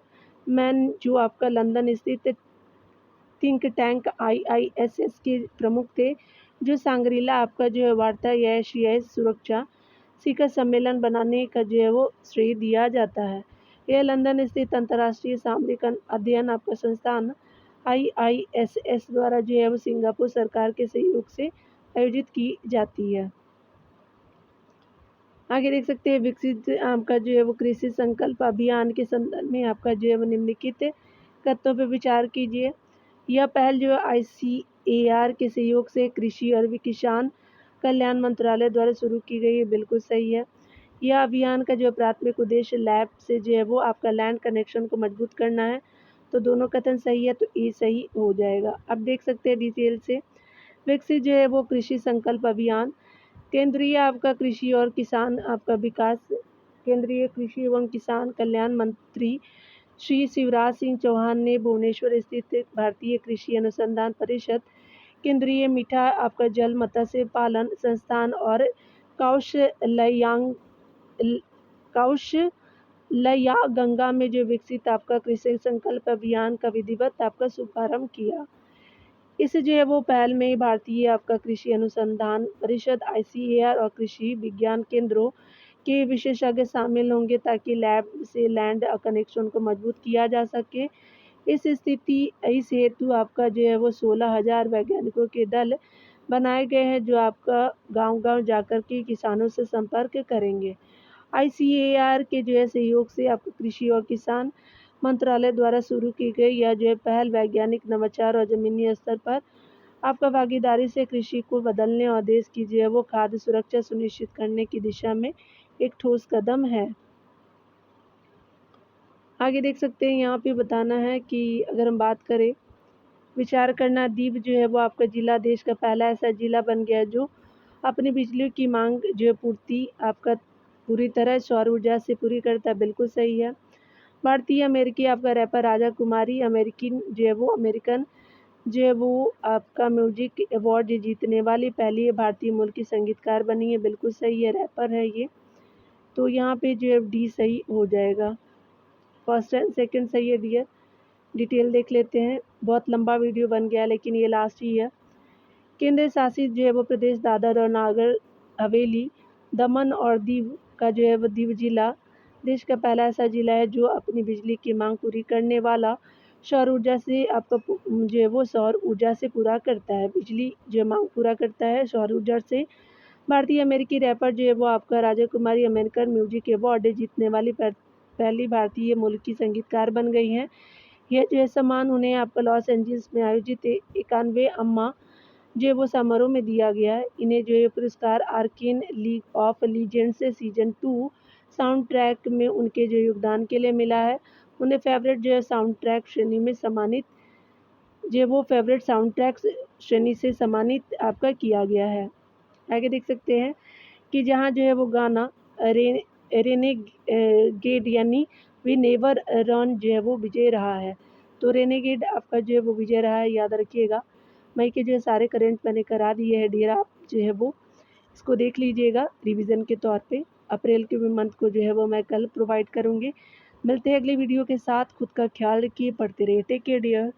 मैन जो आपका लंदन स्थित थिंक टैंक IISS के प्रमुख थे, जो सांग्रीला आपका जो है वार्ता या एशियाई सुरक्षा शिखर सम्मेलन बनाने का जो है वो श्रेय दिया जाता है। यह लंदन स्थित अंतर्राष्ट्रीय सामरिक अध्ययन आपका संस्थान IISS द्वारा जो है वो सिंगापुर सरकार के सहयोग से आयोजित की जाती है। आगे देख सकते हैं विकसित आपका जो है वो कृषि संकल्प अभियान के संदर्भ में आपका जो है वो निम्नलिखित तत्वों पर विचार कीजिए। यह पहल जो है ICAR के सहयोग से कृषि और किसान कल्याण मंत्रालय द्वारा शुरू की गई है, बिल्कुल सही है। यह अभियान का जो प्राथमिक उद्देश्य लैब से जो है वो आपका लैंड कनेक्शन को मजबूत करना है, तो दोनों कथन सही है, तो ए सही हो जाएगा। अब देख सकते हैं डिटेल से विकसित जो है वो कृषि संकल्प अभियान केंद्रीय आपका कृषि और किसान आपका विकास केंद्रीय कृषि एवं किसान कल्याण मंत्री श्री शिवराज सिंह चौहान ने भुवनेश्वर स्थित भारतीय कृषि अनुसंधान परिषद, केंद्रीय मीठा आपका जल मत्स्य पालन संस्थान और गंगा में जो विकसित आपका कृषि संकल्प अभियान का विधिवत आपका शुभारंभ किया। इस जो है वो पहल में भारतीय आपका कृषि अनुसंधान परिषद ICAR और कृषि विज्ञान केंद्रों के विशेषज्ञ शामिल होंगे, ताकि लैब से लैंड कनेक्शन को मजबूत किया जा सके। इस हेतु आपका जो है वो 16,000 वैज्ञानिकों के दल बनाए गए हैं, जो आपका गांव-गांव जाकर के किसानों से संपर्क करेंगे। ICAR के जो है सहयोग से आपको कृषि और किसान मंत्रालय द्वारा शुरू की गई यह जो है पहल वैज्ञानिक नवाचार और जमीनी स्तर पर आपका भागीदारी से कृषि को बदलने और देश की जो है वो खाद्य सुरक्षा सुनिश्चित करने की दिशा में एक ठोस कदम है। आगे देख सकते हैं यहाँ पे बताना है कि अगर हम बात करें विचार करना द्वीप जो है वो आपका जिला देश का पहला ऐसा जिला बन गया जो अपनी बिजली की मांग जो है पूर्ति आपका पूरी तरह सौर ऊर्जा से पूरी करता है, बिल्कुल सही है। भारतीय अमेरिकी आपका रैपर राजा कुमारी अमेरिकन जो है वो आपका म्यूजिक अवार्ड जीतने वाली पहली भारतीय मूल की संगीतकार बनी है, बिल्कुल सही है, रैपर है ये। तो यहाँ पे जो है डी सही हो जाएगा। फर्स्ट एंड सेकंड सही है डियर। डिटेल देख लेते हैं, बहुत लंबा वीडियो बन गया लेकिन ये लास्ट ही है। केंद्र शासित जो है वो प्रदेश दादर और नागर हवेली दमन और दीव का जो है वो दीव जिला देश का पहला ऐसा जिला है जो अपनी बिजली की मांग पूरी करने वाला सौर ऊर्जा से आपका जो है वो सौर ऊर्जा से पूरा करता है, बिजली जो मांग पूरा करता है सौर ऊर्जा से। भारतीय अमेरिकी रैपर जो है वो आपका राजा कुमारी अमेरिकन म्यूजिक अवार्ड जीतने वाली पहली भारतीय मूल की संगीतकार बन गई हैं। यह जो है सम्मान उन्हें आपका लॉस एंजल्स में आयोजित 91 अम्मा जो है वो समारोह में दिया गया है। इन्हें जो है पुरस्कार आर्किन लीग ऑफ लीजेंड्स से सीजन 2 साउंड ट्रैक में उनके जो योगदान के लिए मिला है। उन्हें फेवरेट जो है साउंड ट्रैक श्रेणी में सम्मानित जो है वो फेवरेट साउंड ट्रैक श्रेणी से सम्मानित आपका किया गया है। आगे देख सकते हैं कि जहाँ जो है वो गाना रेनेगेड यानी वी नेवर रन जो है वो विजय रहा है। तो रेनेगेड आपका जो है वो विजय रहा है, याद रखिएगा। मई के जो है सारे करेंट मैंने करा दिए हैं डियर, आप जो है वो इसको देख लीजिएगा रिवीजन के तौर पे। अप्रैल के भी मंथ को जो है वो मैं कल प्रोवाइड करूँगी। मिलते हैं अगली वीडियो के साथ, खुद का ख्याल रखिए, पढ़ते रहिए, टेक केयर डियर।